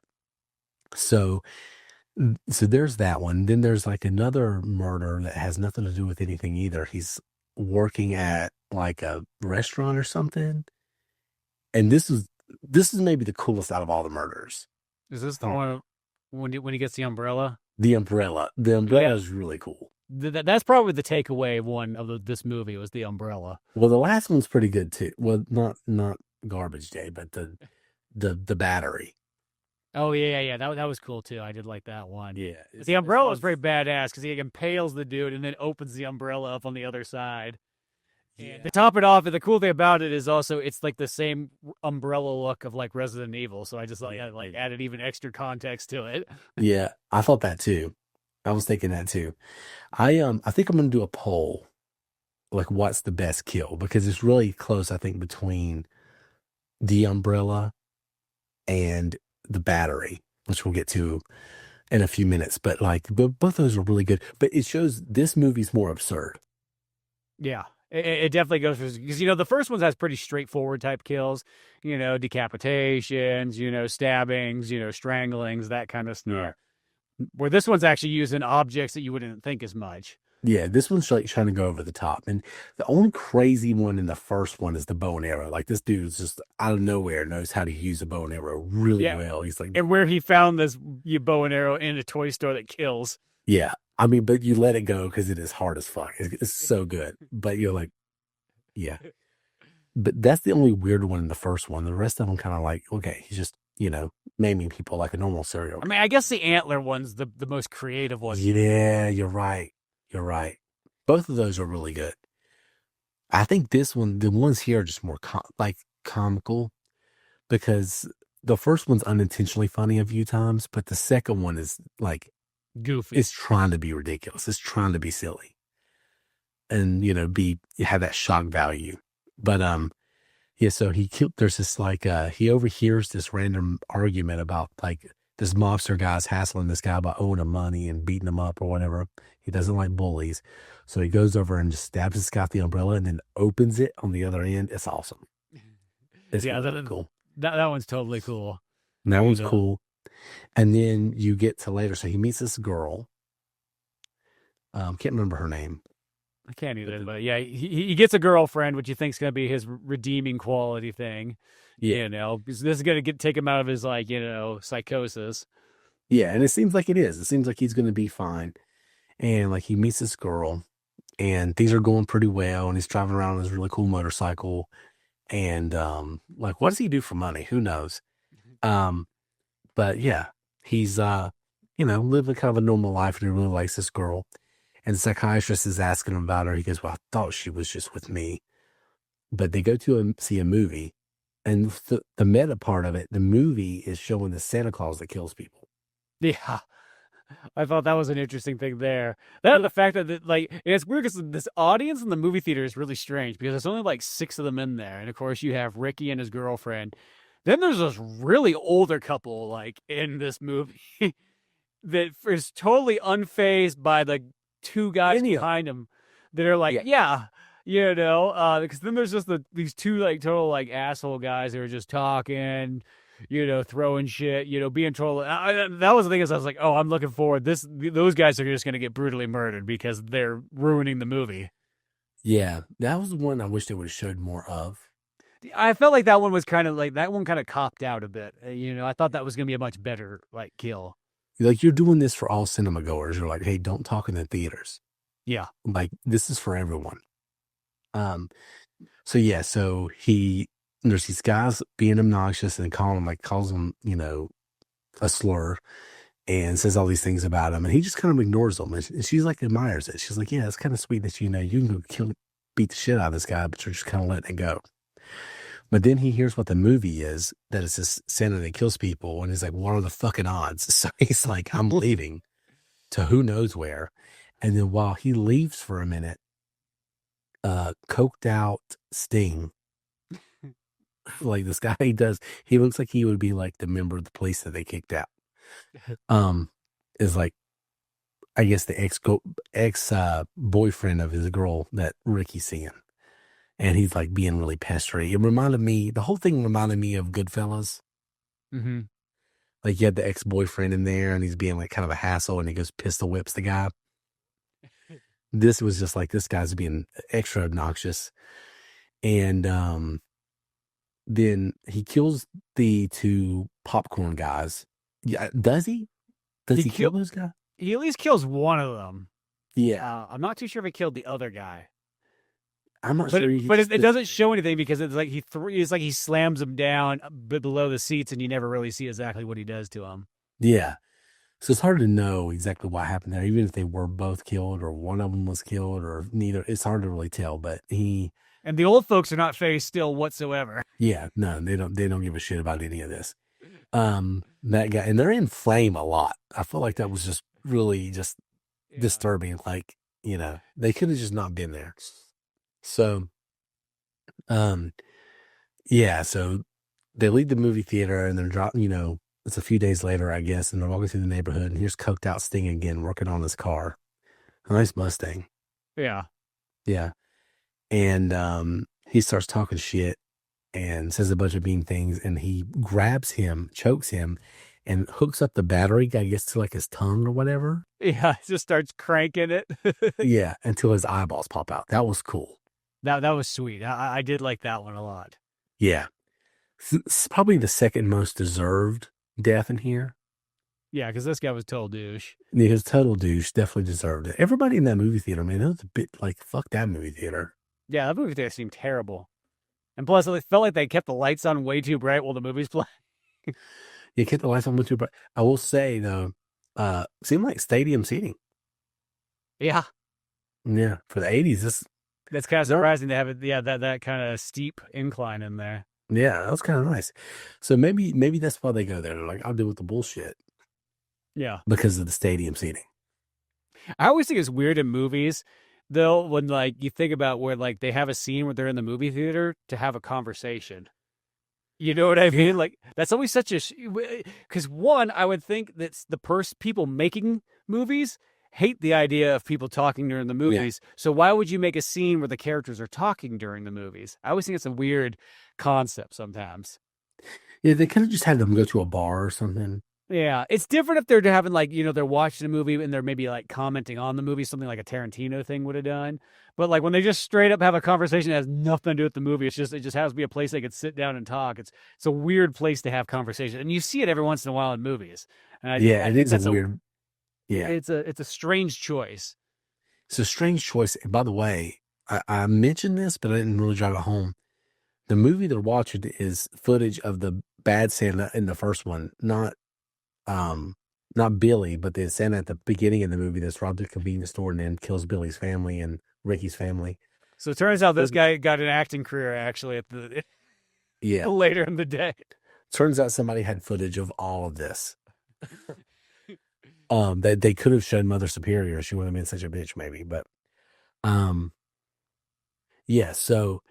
So so there's that one. Then there's like another murder that has nothing to do with anything either. He's working at like a restaurant or something, and this is maybe the coolest out of all the murders. Is this the Oh, one when he gets the umbrella? the umbrella. The umbrella Yeah, is really cool. that's probably the takeaway one of this movie was the umbrella. Well, the last one's pretty good too. Well, not Garbage Day, but the battery. Oh yeah. That was cool too. I did like that one. Yeah, The as umbrella far was as very badass because he impales the dude and then opens the umbrella up on the other side. And yeah, to top it off, the cool thing about it is also it's like the same umbrella look of like Resident Evil. So I just like yeah, I, like added even extra context to it. yeah. I thought that too. I was thinking that too. I think I'm gonna do a poll, like what's the best kill because it's really close. I think between the umbrella and the battery, which we'll get to in a few minutes. But like, both those are really good. But it shows this movie's more absurd. Yeah. It definitely goes because the first one has pretty straightforward type kills, decapitations, stabbings, stranglings, that kind of stuff. Yeah. Where this one's actually using objects that you wouldn't think as much. Yeah, this one's like trying to go over the top. And the only crazy one in the first one is the bow and arrow. Like this dude's just out of nowhere knows how to use a bow and arrow really Yeah, well. He's like, and where he found this bow and arrow in a toy store that kills. yeah. I mean, but you let it go because it is hard as fuck. It's so good. But you're like, yeah. But that's the only weird one in the first one. The rest of them kind of like, okay, he's just, maiming people like a normal serial I killer. mean, I guess the antler one's the most creative one. Yeah, you're right. You're right. Both of those are really good. I think this one, the ones here are just more comical because the first one's unintentionally funny a few times, but the second one is like Goofy. it's trying to be ridiculous. It's trying to be silly and have that shock value. But yeah, so there's this like he overhears this random argument about like this mobster guy's hassling this guy about owing him money and beating him up or whatever. He doesn't like bullies. So he goes over and just stabs this guy with the umbrella and then opens it on the other end. It's awesome. It's Yeah, really cool. that one's totally cool. And that one's cool. And then you get to later. So he meets this girl. Can't remember her name. I can't either, but yeah, he gets a girlfriend, which he thinks is gonna be his redeeming quality thing. Yeah. Because this is gonna take him out of his psychosis. Yeah, and it seems like it is. It seems like he's gonna be fine. And like he meets this girl and things are going pretty well, and he's driving around on his really cool motorcycle. And like what does he do for money? Who knows? Um, but yeah, he's living kind of a normal life and he really likes this girl. And the psychiatrist is asking him about her. He goes, well, I thought she was just with me. But they go to see a movie. And the meta part of it, the movie is showing the Santa Claus that kills people. Yeah. I thought that was an interesting thing there. That the fact that it's weird because this audience in the movie theater is really strange because there's only like 6 of them in there. And of course you have Ricky and his girlfriend. Then there's this really older couple like in this movie that is totally unfazed by the 2 guys behind him that are like, because then there's just these 2 like total like asshole guys who are just talking, throwing shit, being total. That was the thing is I was like, oh, I'm looking forward. Those guys are just going to get brutally murdered because they're ruining the movie. Yeah, that was the one I wish they would have showed more of. I felt like that one was kind of like that one kind of copped out a bit. I thought that was going to be a much better like kill. Like you're doing this for all cinema goers. You're like, hey, don't talk in the theaters. Yeah. Like this is for everyone. So yeah, so there's these guys being obnoxious and calls him, a slur and says all these things about him. And he just kind of ignores them. And she's like admires it. She's like, yeah, it's kind of sweet that, you can go beat the shit out of this guy, but you're just kind of letting it go. But then he hears what the movie is, that it's this Santa that kills people. And he's like, what are the fucking odds? So he's like, I'm leaving to who knows where. And then while he leaves for a minute, coked out Sting, like this guy he looks like he would be like the member of the police that they kicked out, is like I guess the ex boyfriend of his girl that Ricky's seeing, and he's like being really pestery. It reminded me. The whole thing reminded me of Goodfellas. Mm-hmm. Like you had the ex boyfriend in there, and he's being like kind of a hassle, and he goes pistol whips the guy. This was just like this guy's being extra obnoxious, and then he kills the two popcorn guys. Yeah, does he? Does he kill those guys? He at least kills one of them. Yeah, I'm not too sure if he killed the other guy. I'm not sure. But it doesn't show anything because it's like it's like he slams him down below the seats, and you never really see exactly what he does to him. Yeah, so it's hard to know exactly what happened there, even if they were both killed or one of them was killed or neither. It's hard to really tell. But and the old folks are not faced still whatsoever. Yeah, no, they don't give a shit about any of this. That guy, and they're in flame a lot. I feel like that was just really just disturbing. Like, they could have just not been there. So, yeah, so they leave the movie theater and they're dropping, it's a few days later, I guess, and they're walking through the neighborhood, and here's coked out Sting again, working on his car. A nice Mustang. Yeah. Yeah. And he starts talking shit and says a bunch of mean things, and he grabs him, chokes him, and hooks up the battery, I guess, to like his tongue or whatever. Yeah, he just starts cranking it. Yeah, until his eyeballs pop out. That was cool. That was sweet. I did like that one a lot. Yeah. It's probably the second most deserved death in here. Yeah, because this guy was total douche. Yeah, his total douche definitely deserved it. Everybody in that movie theater, man, it was a bit like, fuck that movie theater. Yeah, that movie theater seemed terrible. And plus, it felt like they kept the lights on way too bright while the movie's playing. You kept the lights on way too bright. I will say, though, seemed like stadium seating. Yeah. Yeah, for the 80s, that's kind of surprising to have it. Yeah, that kind of steep incline in there. Yeah, that was kind of nice. So maybe that's why they go there. They're like, I'll deal with the bullshit. Yeah, because of the stadium seating. I always think it's weird in movies, though, when like you think about where like they have a scene where they're in the movie theater to have a conversation. You know what I mean? Like that's always such a because one, I would think that's the people making movies hate the idea of people talking during the movies. Yeah. So why would you make a scene where the characters are talking during the movies? I always think it's a weird concept sometimes. Yeah, they could have just had them go to a bar or something. Yeah, it's different if they're having like, they're watching a movie and they're maybe like commenting on the movie, something like a Tarantino thing would have done. But like when they just straight up have a conversation that has nothing to do with the movie, it just has to be a place they could sit down and talk. It's a weird place to have conversation, and you see it every once in a while in movies. Yeah, it is a weird. Yeah, it's a strange choice. It's a strange choice. And by the way, I mentioned this, but I didn't really drive it home. The movie they're watching is footage of the bad Santa in the first one, not Billy, but the Santa at the beginning of the movie that's robbed a convenience store and then kills Billy's family and Ricky's family. So it turns out this guy got an acting career actually at the later in the day. Turns out somebody had footage of all of this. That they could have shown Mother Superior. She wouldn't have been such a bitch, maybe. But yeah, so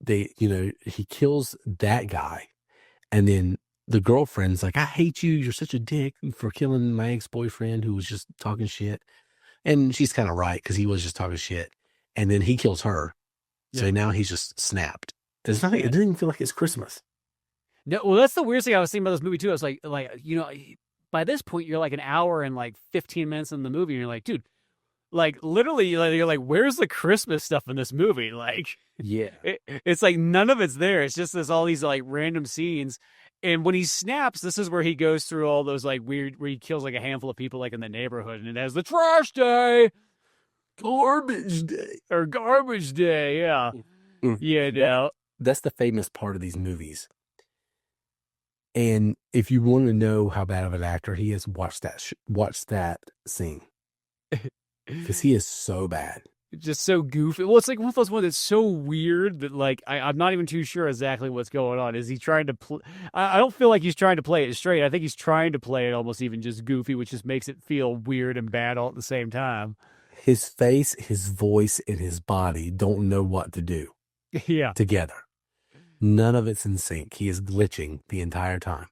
he kills that guy, and then the girlfriend's like, I hate you. You're such a dick for killing my ex-boyfriend who was just talking shit. And she's kind of right because he was just talking shit. And then he kills her. So now he's just snapped. There's nothing. It doesn't even feel like it's Christmas. No, well, that's the weird thing I was thinking about this movie too. I was like, by this point, you're like an hour and like 15 minutes in the movie, and you're like, dude, like literally, you're like, where's the Christmas stuff in this movie? Like, yeah, it's like none of it's there. It's just all these like random scenes. And when he snaps, this is where he goes through all those like weird, where he kills like a handful of people like in the neighborhood, and it has the trash day, garbage day, or garbage day. Yeah, yeah. That's the famous part of these movies. And if you want to know how bad of an actor he is, watch that scene because he is so bad. Just so goofy. Well, it's like one of those ones that's so weird that like I'm not even too sure exactly what's going on. Is he trying to play? I don't feel like he's trying to play it straight. I think he's trying to play it almost even just goofy, which just makes it feel weird and bad all at the same time. His face, his voice, and his body don't know what to do. Yeah, together. None of it's in sync. He is glitching the entire time.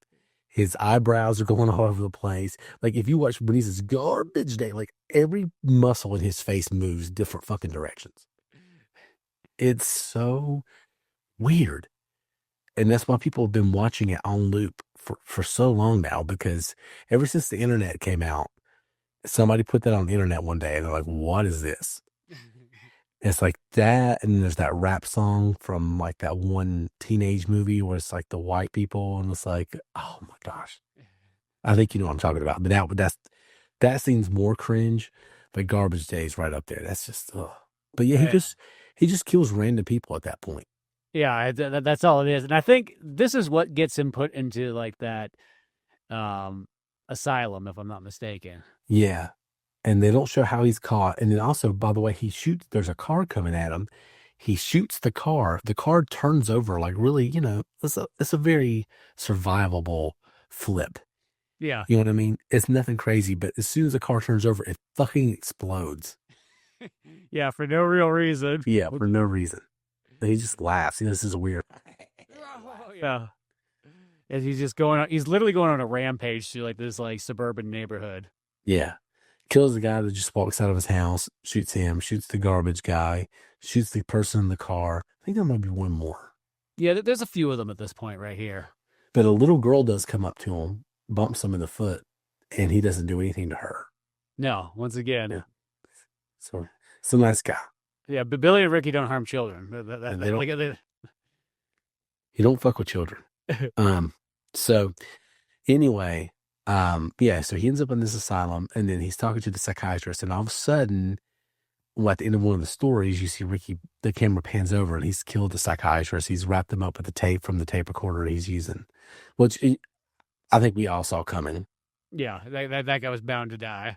His eyebrows are going all over the place. Like if you watch when he says garbage day, like every muscle in his face moves different fucking directions. It's so weird. And that's why people have been watching it on loop for so long now, because ever since the internet came out, somebody put that on the internet one day and they're like, what is this? It's like that, and then there's that rap song from like that one teenage movie where it's like the white people, and it's like, oh my gosh, I think you know what I'm talking about. But that seems more cringe, but Garbage Day is right up there. That's just, ugh. But yeah, he just kills random people at that point. Yeah, that's all it is. And I think this is what gets him put into like that asylum, if I'm not mistaken. Yeah. And they don't show how he's caught. And then also, by the way, there's a car coming at him. He shoots the car. The car turns over like really, it's a very survivable flip. Yeah. You know what I mean? It's nothing crazy, but as soon as the car turns over, it fucking explodes. Yeah, for no real reason. Yeah, for no reason. He just laughs. This is weird. Yeah. As he's literally going on a rampage through like this like suburban neighborhood. Yeah. Kills the guy that just walks out of his house, shoots him, shoots the garbage guy, shoots the person in the car. I think there might be one more. Yeah, there's a few of them at this point right here. But a little girl does come up to him, bumps him in the foot, and he doesn't do anything to her. No, once again. Yeah. So it's a nice guy. Yeah, but Billy and Ricky don't harm children. You don't fuck with children. So anyway, so he ends up in this asylum, and then he's talking to the psychiatrist, and all of a sudden, at the end of one of the stories, you see Ricky, the camera pans over, and he's killed the psychiatrist. He's wrapped him up with the tape from the tape recorder he's using, which I think we all saw coming. Yeah, that guy was bound to die.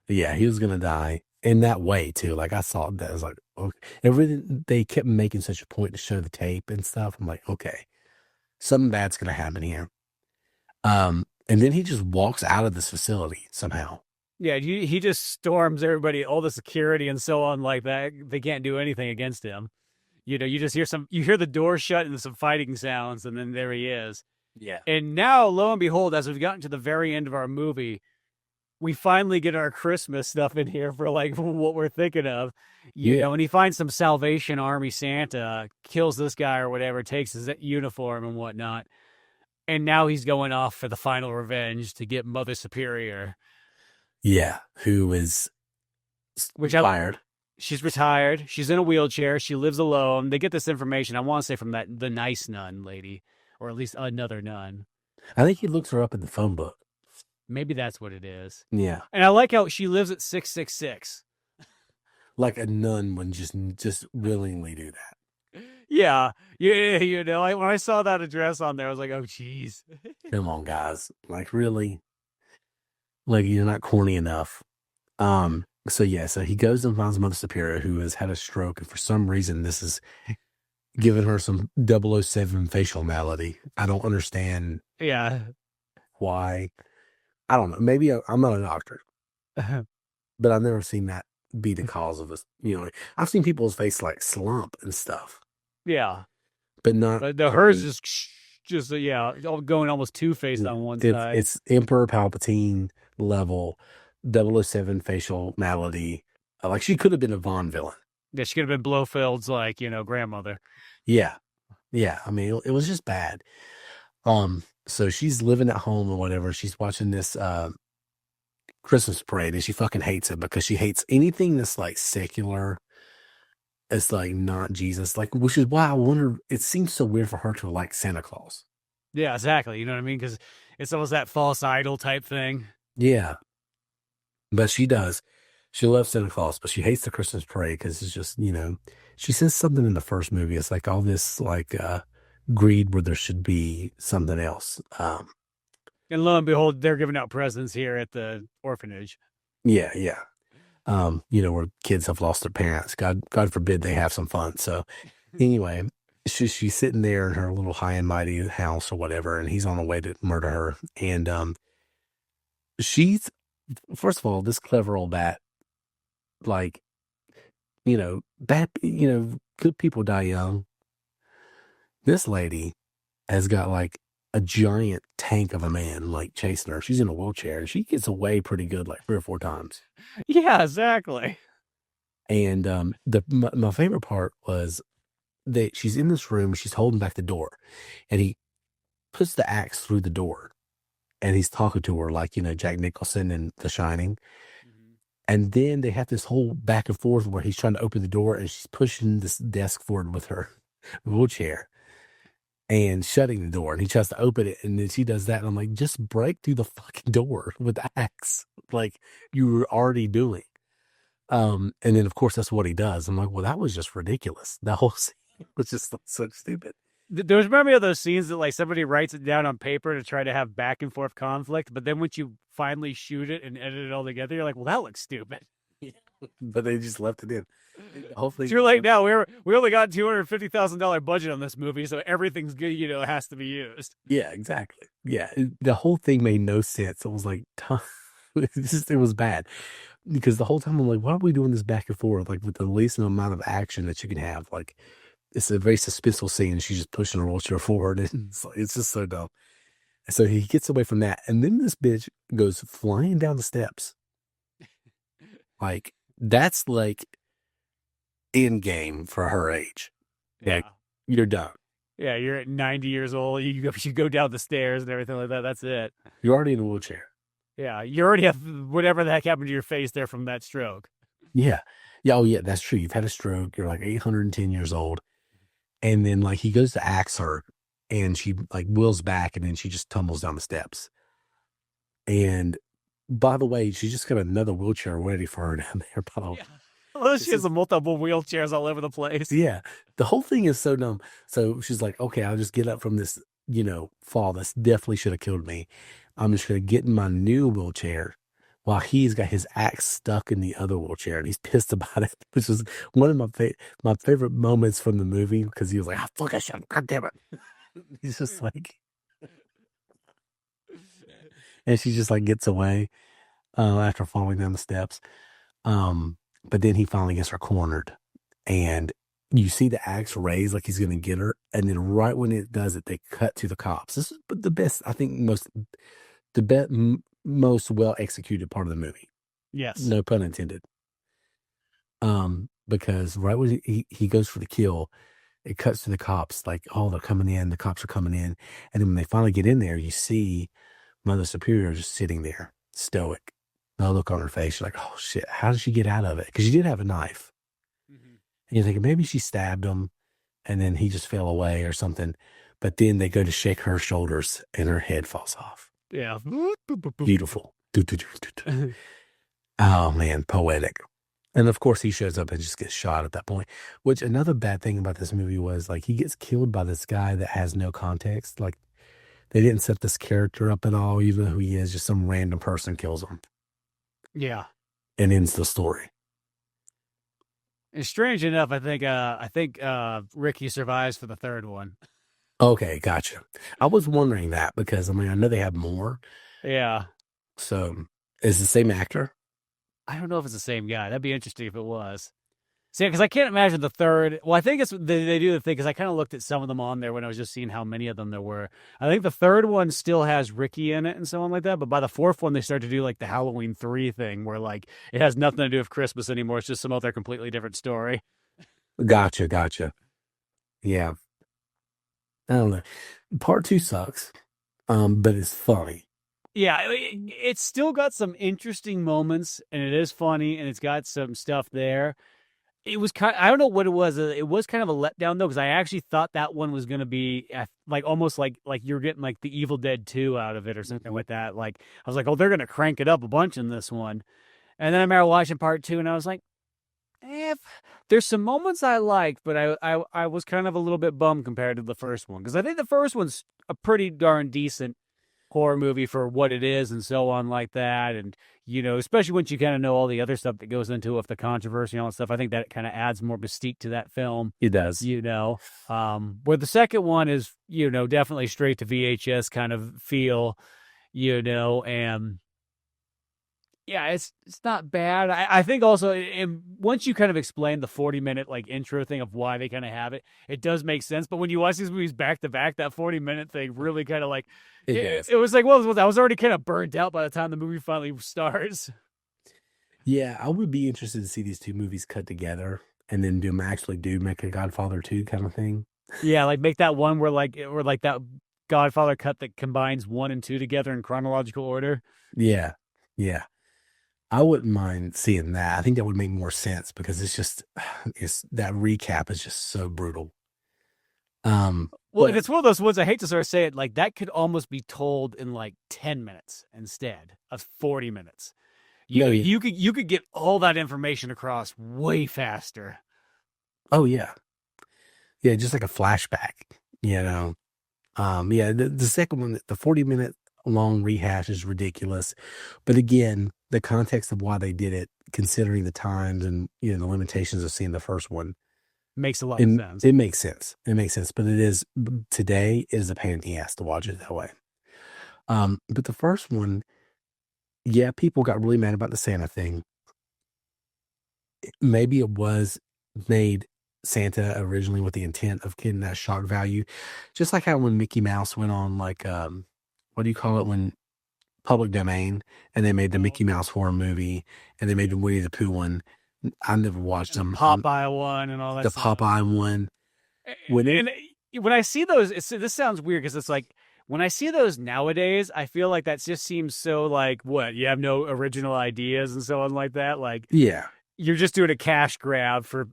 Yeah, he was going to die in that way, too. Like, I saw that. I was like, okay. Everything, they kept making such a point to show the tape and stuff. I'm like, okay, something bad's going to happen here. And then he just walks out of this facility somehow. Yeah, he just storms everybody, all the security and so on like that. They can't do anything against him. You just hear the door shut and some fighting sounds, and then there he is. Yeah. And now, lo and behold, as we've gotten to the very end of our movie, we finally get our Christmas stuff in here for like what we're thinking of. You know, and he finds some Salvation Army Santa, kills this guy or whatever, takes his uniform and whatnot. And now he's going off for the final revenge to get Mother Superior. Yeah, who is fired. She's retired. She's in a wheelchair. She lives alone. They get this information, I want to say, from the nice nun lady, or at least another nun. I think he looks her up in the phone book. Maybe that's what it is. Yeah. And I like how she lives at 666. Like a nun would just willingly do that. Yeah, when I saw that address on there, I was like, oh, geez. Come on, guys. Like, really? Like, you're not corny enough. So he goes and finds Mother Superior, who has had a stroke, and for some reason, this is giving her some 007 facial malady. I don't understand. Yeah. Why. I don't know. Maybe I'm not a doctor, but I've never seen that be the cause of this. I've seen people's face like slump and stuff. Yeah, but not hers is just going almost two-faced on one side. It's Emperor Palpatine level 007 facial malady. Like she could have been a Vaughn villain. Yeah, she could have been Blofeld's grandmother. Yeah. I mean, it was just bad. So she's living at home or whatever. She's watching this Christmas parade, and she fucking hates it because she hates anything that's like secular. It's like not Jesus, like, which is why I wonder. It seems so weird for her to like Santa Claus. Yeah, exactly. You know what I mean? Because it's almost that false idol type thing. Yeah, but she does. She loves Santa Claus, but she hates the Christmas parade because it's just She says something in the first movie. It's like all this like greed where there should be something else. And lo and behold, they're giving out presents here at the orphanage. Yeah. Where kids have lost their parents. God forbid they have some fun. So anyway, she's sitting there in her little high and mighty house or whatever, and he's on the way to murder her. And she's, first of all, this clever old bat, like, bad, good people die young. This lady has got like a giant tank of a man like chasing her. She's in a wheelchair and she gets away pretty good, like 3 or 4 times. Yeah, exactly. And my favorite part was that she's in this room, she's holding back the door, and he puts the axe through the door, and he's talking to her like, Jack Nicholson in The Shining. Mhm. And then they have this whole back and forth where he's trying to open the door and she's pushing this desk forward with her wheelchair and shutting the door. And he tries to open it, and then she does that. And I'm like, just break through the fucking door with the axe, like you were already doing. And then of course that's what he does. I'm like, well, that was just ridiculous. That whole scene was just so stupid. There's many of those scenes that like somebody writes it down on paper to try to have back and forth conflict, but then once you finally shoot it and edit it all together, you're like, well, that looks stupid. But they just left it in. Hopefully, Too late now. We only got $250,000 budget on this movie, so everything's good. Has to be used. Yeah, exactly. Yeah, the whole thing made no sense. It was like, it was bad because the whole time I'm like, why are we doing this back and forth? Like with the least amount of action that you can have. Like it's a very suspenseful scene. And she's just pushing her wheelchair forward. And it's just so dumb. And so he gets away from that, and then this bitch goes flying down the steps. Like that's like end game for her age. Yeah, you're done. Yeah, you're at 90 years old. You go down the stairs and everything like that. That's it. You're already in a wheelchair. Yeah, you already have whatever the heck happened to your face there from that stroke. Yeah. Yeah. Oh, yeah. That's true. You've had a stroke. You're like 810 years old. And then, like, he goes to axe her and she, like, wheels back and then she just tumbles down the steps. And by the way, she just got another wheelchair ready for her down there. By the way. Yeah. Well, she has multiple wheelchairs all over the place. Yeah. The whole thing is so dumb. So she's like, okay, I'll just get up from this, fall. This definitely should have killed me. I'm just going to get in my new wheelchair while he's got his axe stuck in the other wheelchair and he's pissed about it, which was one of my favorite moments from the movie because he was like, fuck, I should, God damn it. He's just like, and she just like gets away after falling down the steps. But then he finally gets her cornered and you see the axe raise like he's going to get her. And then right when it does it, they cut to the cops. This is the best, I think, most well executed part of the movie. Yes. No pun intended. Because right when he goes for the kill, it cuts to the cops, like, oh, they're coming in, the cops are coming in. And then when they finally get in there, you see Mother Superior just sitting there, stoic. No look on her face. You're like, oh shit, how did she get out of it? Because she did have a knife. Mm-hmm. And you're thinking maybe she stabbed him and then he just fell away or something. But then they go to shake her shoulders and her head falls off. Yeah. Beautiful. Oh man, poetic. And of course he shows up and just gets shot at that point. Which another bad thing about this movie was like he gets killed by this guy that has no context. Like they didn't set this character up at all. You know who he is. Just some random person kills him. Yeah. And ends the story. And strange enough, I think Ricky survives for the third one. Okay, gotcha. I was wondering that because I know they have more. Yeah. So is the same actor? I don't know if it's the same guy. That'd be interesting if it was. See, because I can't imagine the third. Well, I think they do the thing because I kind of looked at some of them on there when I was just seeing how many of them there were. I think the third one still has Ricky in it and so on like that. But by the fourth one, they start to do like the Halloween 3 thing where like it has nothing to do with Christmas anymore. It's just some other completely different story. Gotcha. Yeah. I don't know. Part 2 sucks, but it's funny. Yeah, it's still got some interesting moments, and it is funny, and it's got some stuff there. It was I don't know what it was. It was kind of a letdown though, because I actually thought that one was going to be like almost like you're getting like the Evil Dead 2 out of it or something with that. Like I was like, oh, they're going to crank it up a bunch in this one. And then I remember watching part 2, and I was like, there's some moments I liked, but I was kind of a little bit bummed compared to the first one because I think the first one's a pretty darn decent horror movie for what it is and so on like that. And, especially once you kind of know all the other stuff that goes into it with the controversy and all that stuff, I think that kind of adds more mystique to that film. It does. Where the second one is, definitely straight to VHS kind of feel, and Yeah, it's not bad. I think also, and once you kind of explain the 40-minute like intro thing of why they kind of have it, it does make sense. But when you watch these movies back to back, that 40-minute thing really kind of like It does. it was like, well, I was already kind of burnt out by the time the movie finally starts. Yeah, I would be interested to see these two movies cut together and then do make a Godfather 2 kind of thing. Yeah, like make that one where like that Godfather cut that combines 1 and 2 together in chronological order. Yeah. Yeah. I wouldn't mind seeing that. I think that would make more sense because it's that recap is just so brutal. Well, and But it's one of those ones I hate to sort of say it, like that could almost be told in like 10 minutes instead of 40 minutes. no, yeah. You could get all that information across way faster. Oh yeah. Yeah, just like a flashback, you know. Yeah, the second one, the 40-minute long rehash is ridiculous. But again, the context of why they did it, considering the times and the limitations of seeing the first one, Makes a lot of it, sense. it makes sense. It makes sense. But today is a pain in the ass to watch it that way. But the first one, yeah, people got really mad about the Santa thing. Maybe it was made Santa originally with the intent of getting that shock value. Just like how when Mickey Mouse went on like what do you call it when public domain and they made the Mickey Mouse horror movie and they made the Winnie the Pooh one. I never watched them. Popeye one and all that The stuff. Popeye one. When I see those, this sounds weird because it's like when I see those nowadays, I feel like that just seems so like what you have no original ideas and so on like that. Like yeah, you're just doing a cash grab for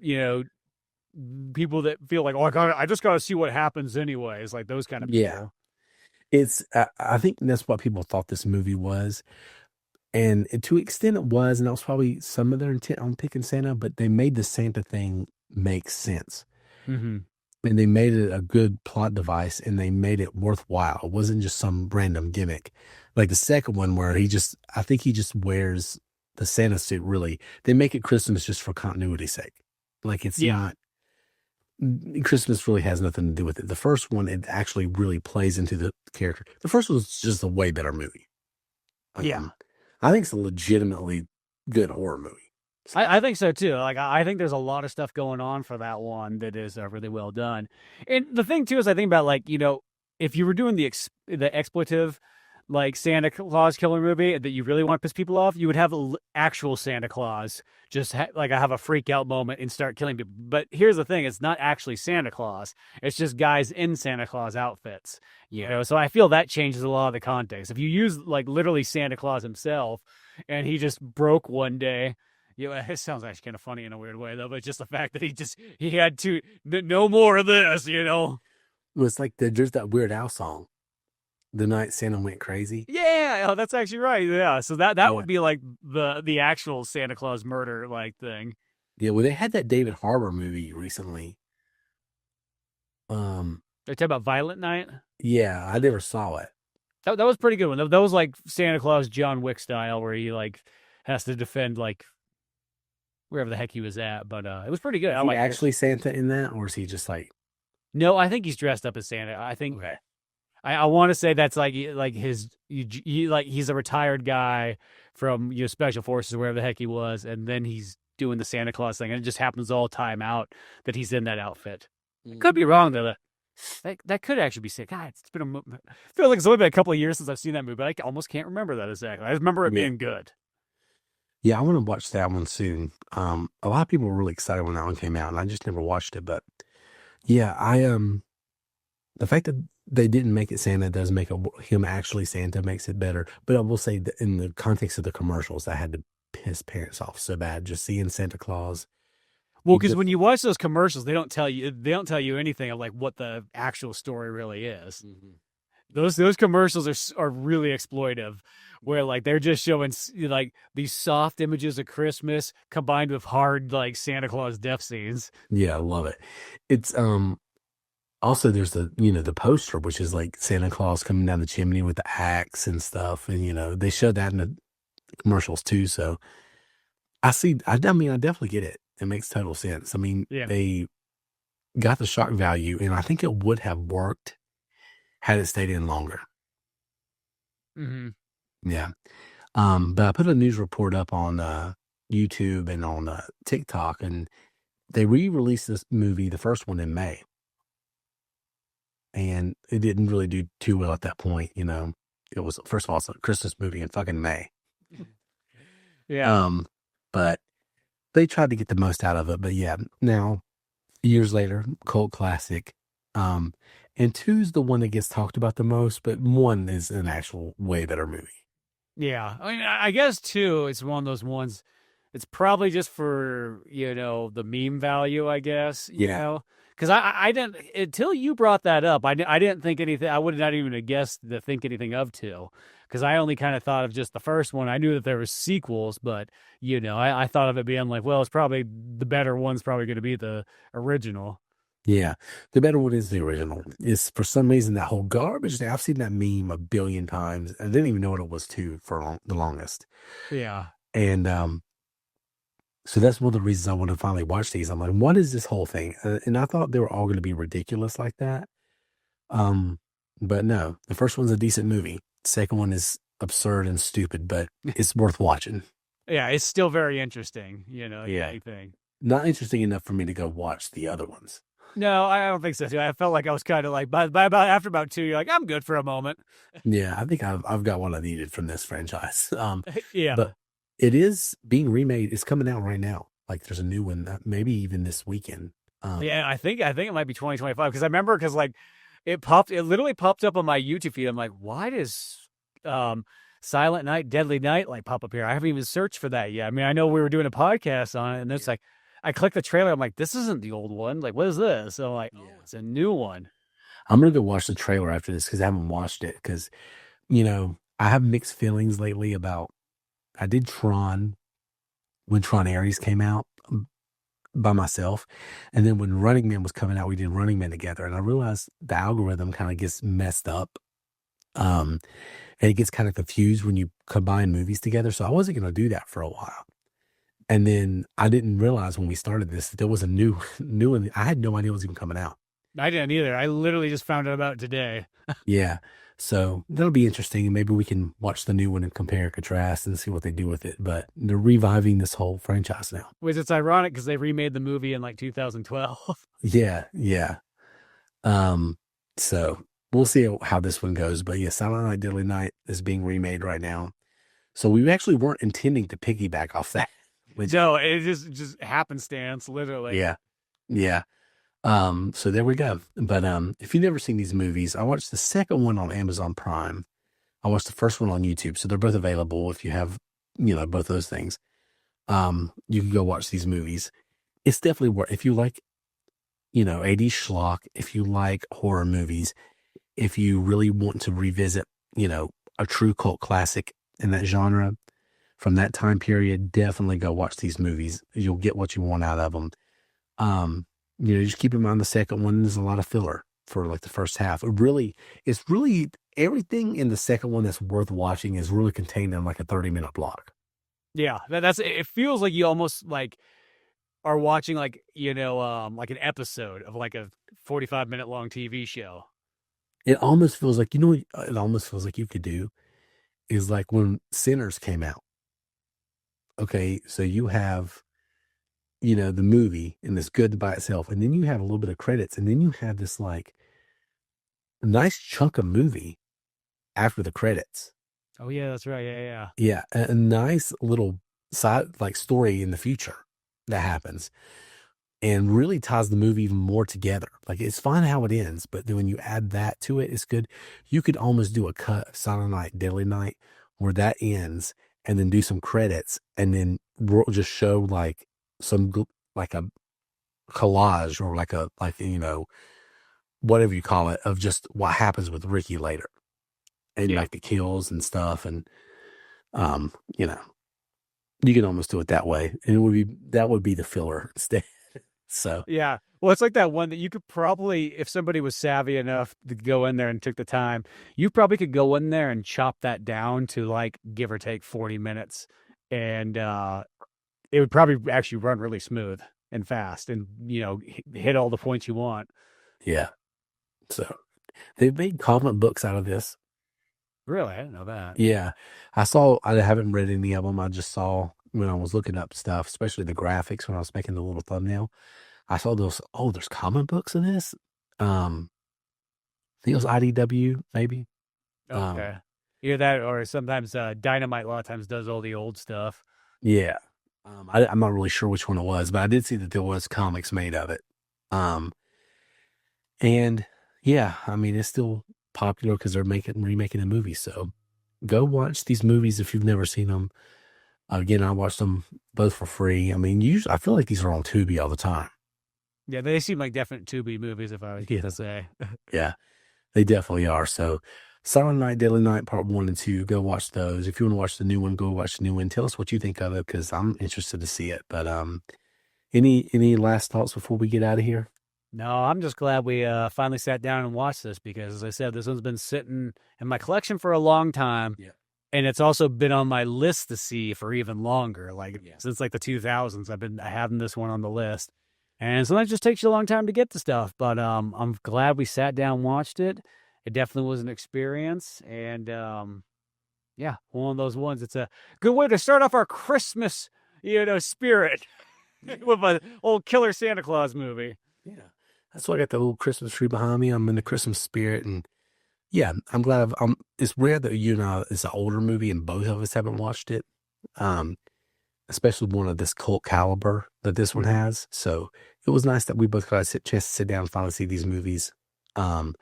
people that feel like I just got to see what happens anyways. Like those kind of yeah. people. It's I think that's what people thought this movie was. And to an extent it was, and that was probably some of their intent on picking Santa, but they made the Santa thing make sense. Mm-hmm. And they made it a good plot device and they made it worthwhile. It wasn't just some random gimmick. Like the second one where I think he just wears the Santa suit really. They make it Christmas just for continuity's sake. Like it's not Christmas really has nothing to do with it. The first one, it actually really plays into the character. The first one was just a way better movie. I think it's a legitimately good horror movie. I think so too. Like I think there's a lot of stuff going on for that one that is really well done. And the thing too is I think about like if you were doing the expletive like Santa Claus killer movie that you really want to piss people off, you would have actual Santa Claus just like I have a freak out moment and start killing people. But here's the thing: it's not actually Santa Claus. It's just guys in Santa Claus outfits. So I feel that changes a lot of the context. If you use like literally Santa Claus himself, and he just broke one day. It sounds actually kind of funny in a weird way, though. But just the fact that he had to no more of this, Well, it's like there's that Weird Al song, "The Night Santa Went Crazy." Yeah, oh, that's actually right. Yeah, so that would be like the actual Santa Claus murder like thing. Yeah, well, they had that David Harbour movie recently. They're talking about Violent Night. Yeah, I never saw it. That was a pretty good one. That was like Santa Claus John Wick style, where he like has to defend like wherever the heck he was at. But it was pretty good. Is he actually Santa in that, or is he just like? No, I think he's dressed up as Santa. I think. Okay. I want to say that's like his like he's a retired guy from special forces or wherever the heck he was, and then he's doing the Santa Claus thing, and it just happens all time out that he's in that outfit. Mm-hmm. Could be wrong though. That could actually be sick. God, it's been I feel like it's only been a couple of years since I've seen that movie, but I almost can't remember that exactly. I remember it being good. Yeah, I want to watch that one soon. A lot of people were really excited when that one came out, and I just never watched it. But yeah, the fact that they didn't make it Santa does make him actually Santa makes it better. But I will say that in the context of the commercials, I had to piss parents off so bad just seeing Santa Claus. Well, because when you watch those commercials, they don't tell you anything of like what the actual story really is. Mm-hmm. Those commercials are really exploitive, where like they're just showing like these soft images of Christmas combined with hard like Santa Claus death scenes. Yeah, I love it. It's also there's the poster, which is like Santa Claus coming down the chimney with the axe and stuff, and they show that in the commercials too. So I definitely get it. It makes total sense. I mean, they got the shock value, and I think it would have worked had it stayed in longer. Mm-hmm. Yeah. But I put a news report up on YouTube and on TikTok, and they re-released this movie, the first one, in May, and it didn't really do too well at that point. It was, first of all, it's a Christmas movie in fucking May. Yeah. But they tried to get the most out of it. But yeah, now years later, cult classic. And two's the one that gets talked about the most, but one is an actual way better movie. Yeah. I mean, I guess two, it's one of those ones. It's probably just for, the meme value, I guess, Yeah. Because I didn't, until you brought that up, I didn't think anything, I would not even have guessed to think anything of two. Because I only kind of thought of just the first one. I knew that there were sequels, but, I thought of it being like, well, it's probably the better one's probably going to be the original. Yeah. The better one is the original. It's, for some reason, that whole garbage thing. I've seen that meme a billion times. I didn't even know what it was too for the longest. Yeah. And so that's one of the reasons I want to finally watch these. I'm like, what is this whole thing? And I thought they were all going to be ridiculous like that. But no, the first one's a decent movie. Second one is absurd and stupid, but it's worth watching. Yeah, it's still very interesting, Yeah. anything. Not interesting enough for me to go watch the other ones. No, I don't think so. Too. I felt like I was kind of like, by about after about two, you're like, I'm good for a moment. Yeah, I think I've got what I needed from this franchise. Yeah. But it is being remade. It's coming out right now. Like, there's a new one, maybe even this weekend. Yeah, I think it might be 2025 because I remember like it literally popped up on my YouTube feed. I'm like, why does Silent Night, Deadly Night like pop up here? I haven't even searched for that yet. I mean, I know we were doing a podcast on it, and it's like I clicked the trailer. I'm like, this isn't the old one. Like, what is this? So I'm like, oh, it's a new one. I'm gonna go watch the trailer after this because I haven't watched it. Because I have mixed feelings lately about. I did Tron when Tron Ares came out by myself, and then when Running Man was coming out, we did Running Man together, and I realized the algorithm kind of gets messed up. And it gets kind of confused when you combine movies together. So I wasn't going to do that for a while. And then I didn't realize when we started this that there was a new one. I had no idea it was even coming out. I didn't either. I literally just found out about it today. Yeah. So that'll be interesting. And maybe we can watch the new one and compare and contrast and see what they do with it. But they're reviving this whole franchise now. Which it's ironic because they remade the movie in like 2012. Yeah. Yeah. So we'll see how this one goes. But yeah, Silent Night, Deadly Night is being remade right now. So we actually weren't intending to piggyback off that. No, it just happenstance, literally. Yeah. Yeah. So there we go. But if you've never seen these movies, I watched the second one on Amazon Prime. I watched the first one on YouTube. So they're both available if you have, both those things. You can go watch these movies. It's definitely worth, if you like, 80s schlock, if you like horror movies, if you really want to revisit, a true cult classic in that genre from that time period, definitely go watch these movies. You'll get what you want out of them. Just keep in mind the second one is a lot of filler for like the first half. It's really everything in the second one that's worth watching is really contained in like a 30-minute block. Yeah, it feels like you almost like are watching like, like an episode of like a 45-minute long TV show. It almost feels like, it almost feels like you could do is like when Sinners came out. Okay, so you have, the movie and it's good by itself. And then you have a little bit of credits. And then you have this like nice chunk of movie after the credits. Oh, yeah, that's right. Yeah. Yeah. A nice little side like story in the future that happens and really ties the movie even more together. Like it's fine how it ends, but then when you add that to it, it's good. You could almost do a cut of Silent Night, Deadly Night where that ends and then do some credits and then we'll just show like some like a collage or like whatever you call it of just what happens with Ricky later and like the kills and stuff. And, you can almost do it that way. And that would be the filler instead. So, yeah. Well, it's like that one that you could probably, if somebody was savvy enough to go in there and took the time, you probably could go in there and chop that down to like give or take 40 minutes. And, it would probably actually run really smooth and fast and, hit all the points you want. Yeah. So they've made comic books out of this. Really? I didn't know that. Yeah. I haven't read any of them. I just saw when I was looking up stuff, especially the graphics when I was making the little thumbnail. I saw those, oh, there's comic books in this. I think it was IDW, maybe. Okay. Either that or sometimes Dynamite a lot of times does all the old stuff. Yeah. I'm not really sure which one it was, but I did see that there was comics made of it. Um, and yeah, I mean, it's still popular because they're remaking a movie. So go watch these movies if you've never seen them. Again, I watched them both for free. I mean, usually I feel like these are on Tubi all the time. Yeah, they seem like definite Tubi movies, if I was to say. Yeah, they definitely are. So Silent Night, Deadly Night, Part 1 and 2, go watch those. If you want to watch the new one, go watch the new one. Tell us what you think of it because I'm interested to see it. But any last thoughts before we get out of here? No, I'm just glad we finally sat down and watched this because, as I said, this one's been sitting in my collection for a long time. Yeah. And it's also been on my list to see for even longer. Like since like the 2000s, I've been having this one on the list. And sometimes it just takes you a long time to get to stuff. But I'm glad we sat down and watched it. It definitely was an experience. And yeah, one of those ones. It's a good way to start off our Christmas, spirit with an old killer Santa Claus movie. Yeah. That's why I got the little Christmas tree behind me. I'm in the Christmas spirit. And yeah, I'm glad it's rare that it's an older movie and both of us haven't watched it. Especially one of this cult caliber that this one has. So it was nice that we both got a chance to sit down and finally see these movies. Something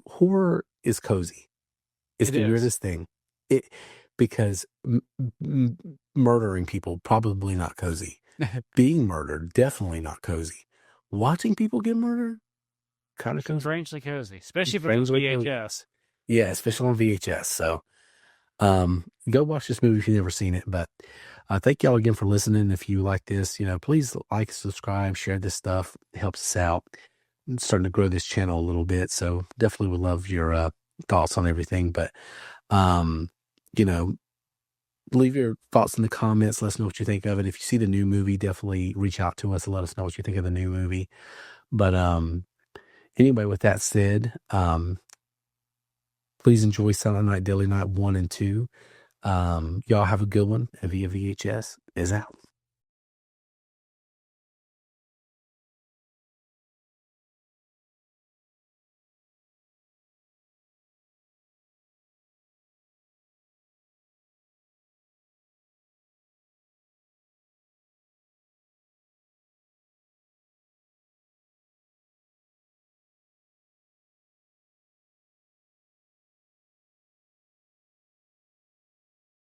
horror is cozy. It's the weirdest thing. Because murdering people, probably not cozy. Being murdered, definitely not cozy. Watching people get murdered, kind of cozy. Strangely cozy, especially if it's VHS. Yeah, especially on VHS. So go watch this movie if you've never seen it. But thank y'all again for listening. If you like this, please like, subscribe, share this stuff. It helps us out. I'm starting to grow this channel a little bit. So definitely would love your thoughts on everything. But leave your thoughts in the comments. Let us know what you think of it. If you see the new movie, definitely reach out to us and let us know what you think of the new movie. But anyway, with that said, please enjoy Silent Night, Deadly Night 1 and 2. Y'all have a good one. VIA VHS is out.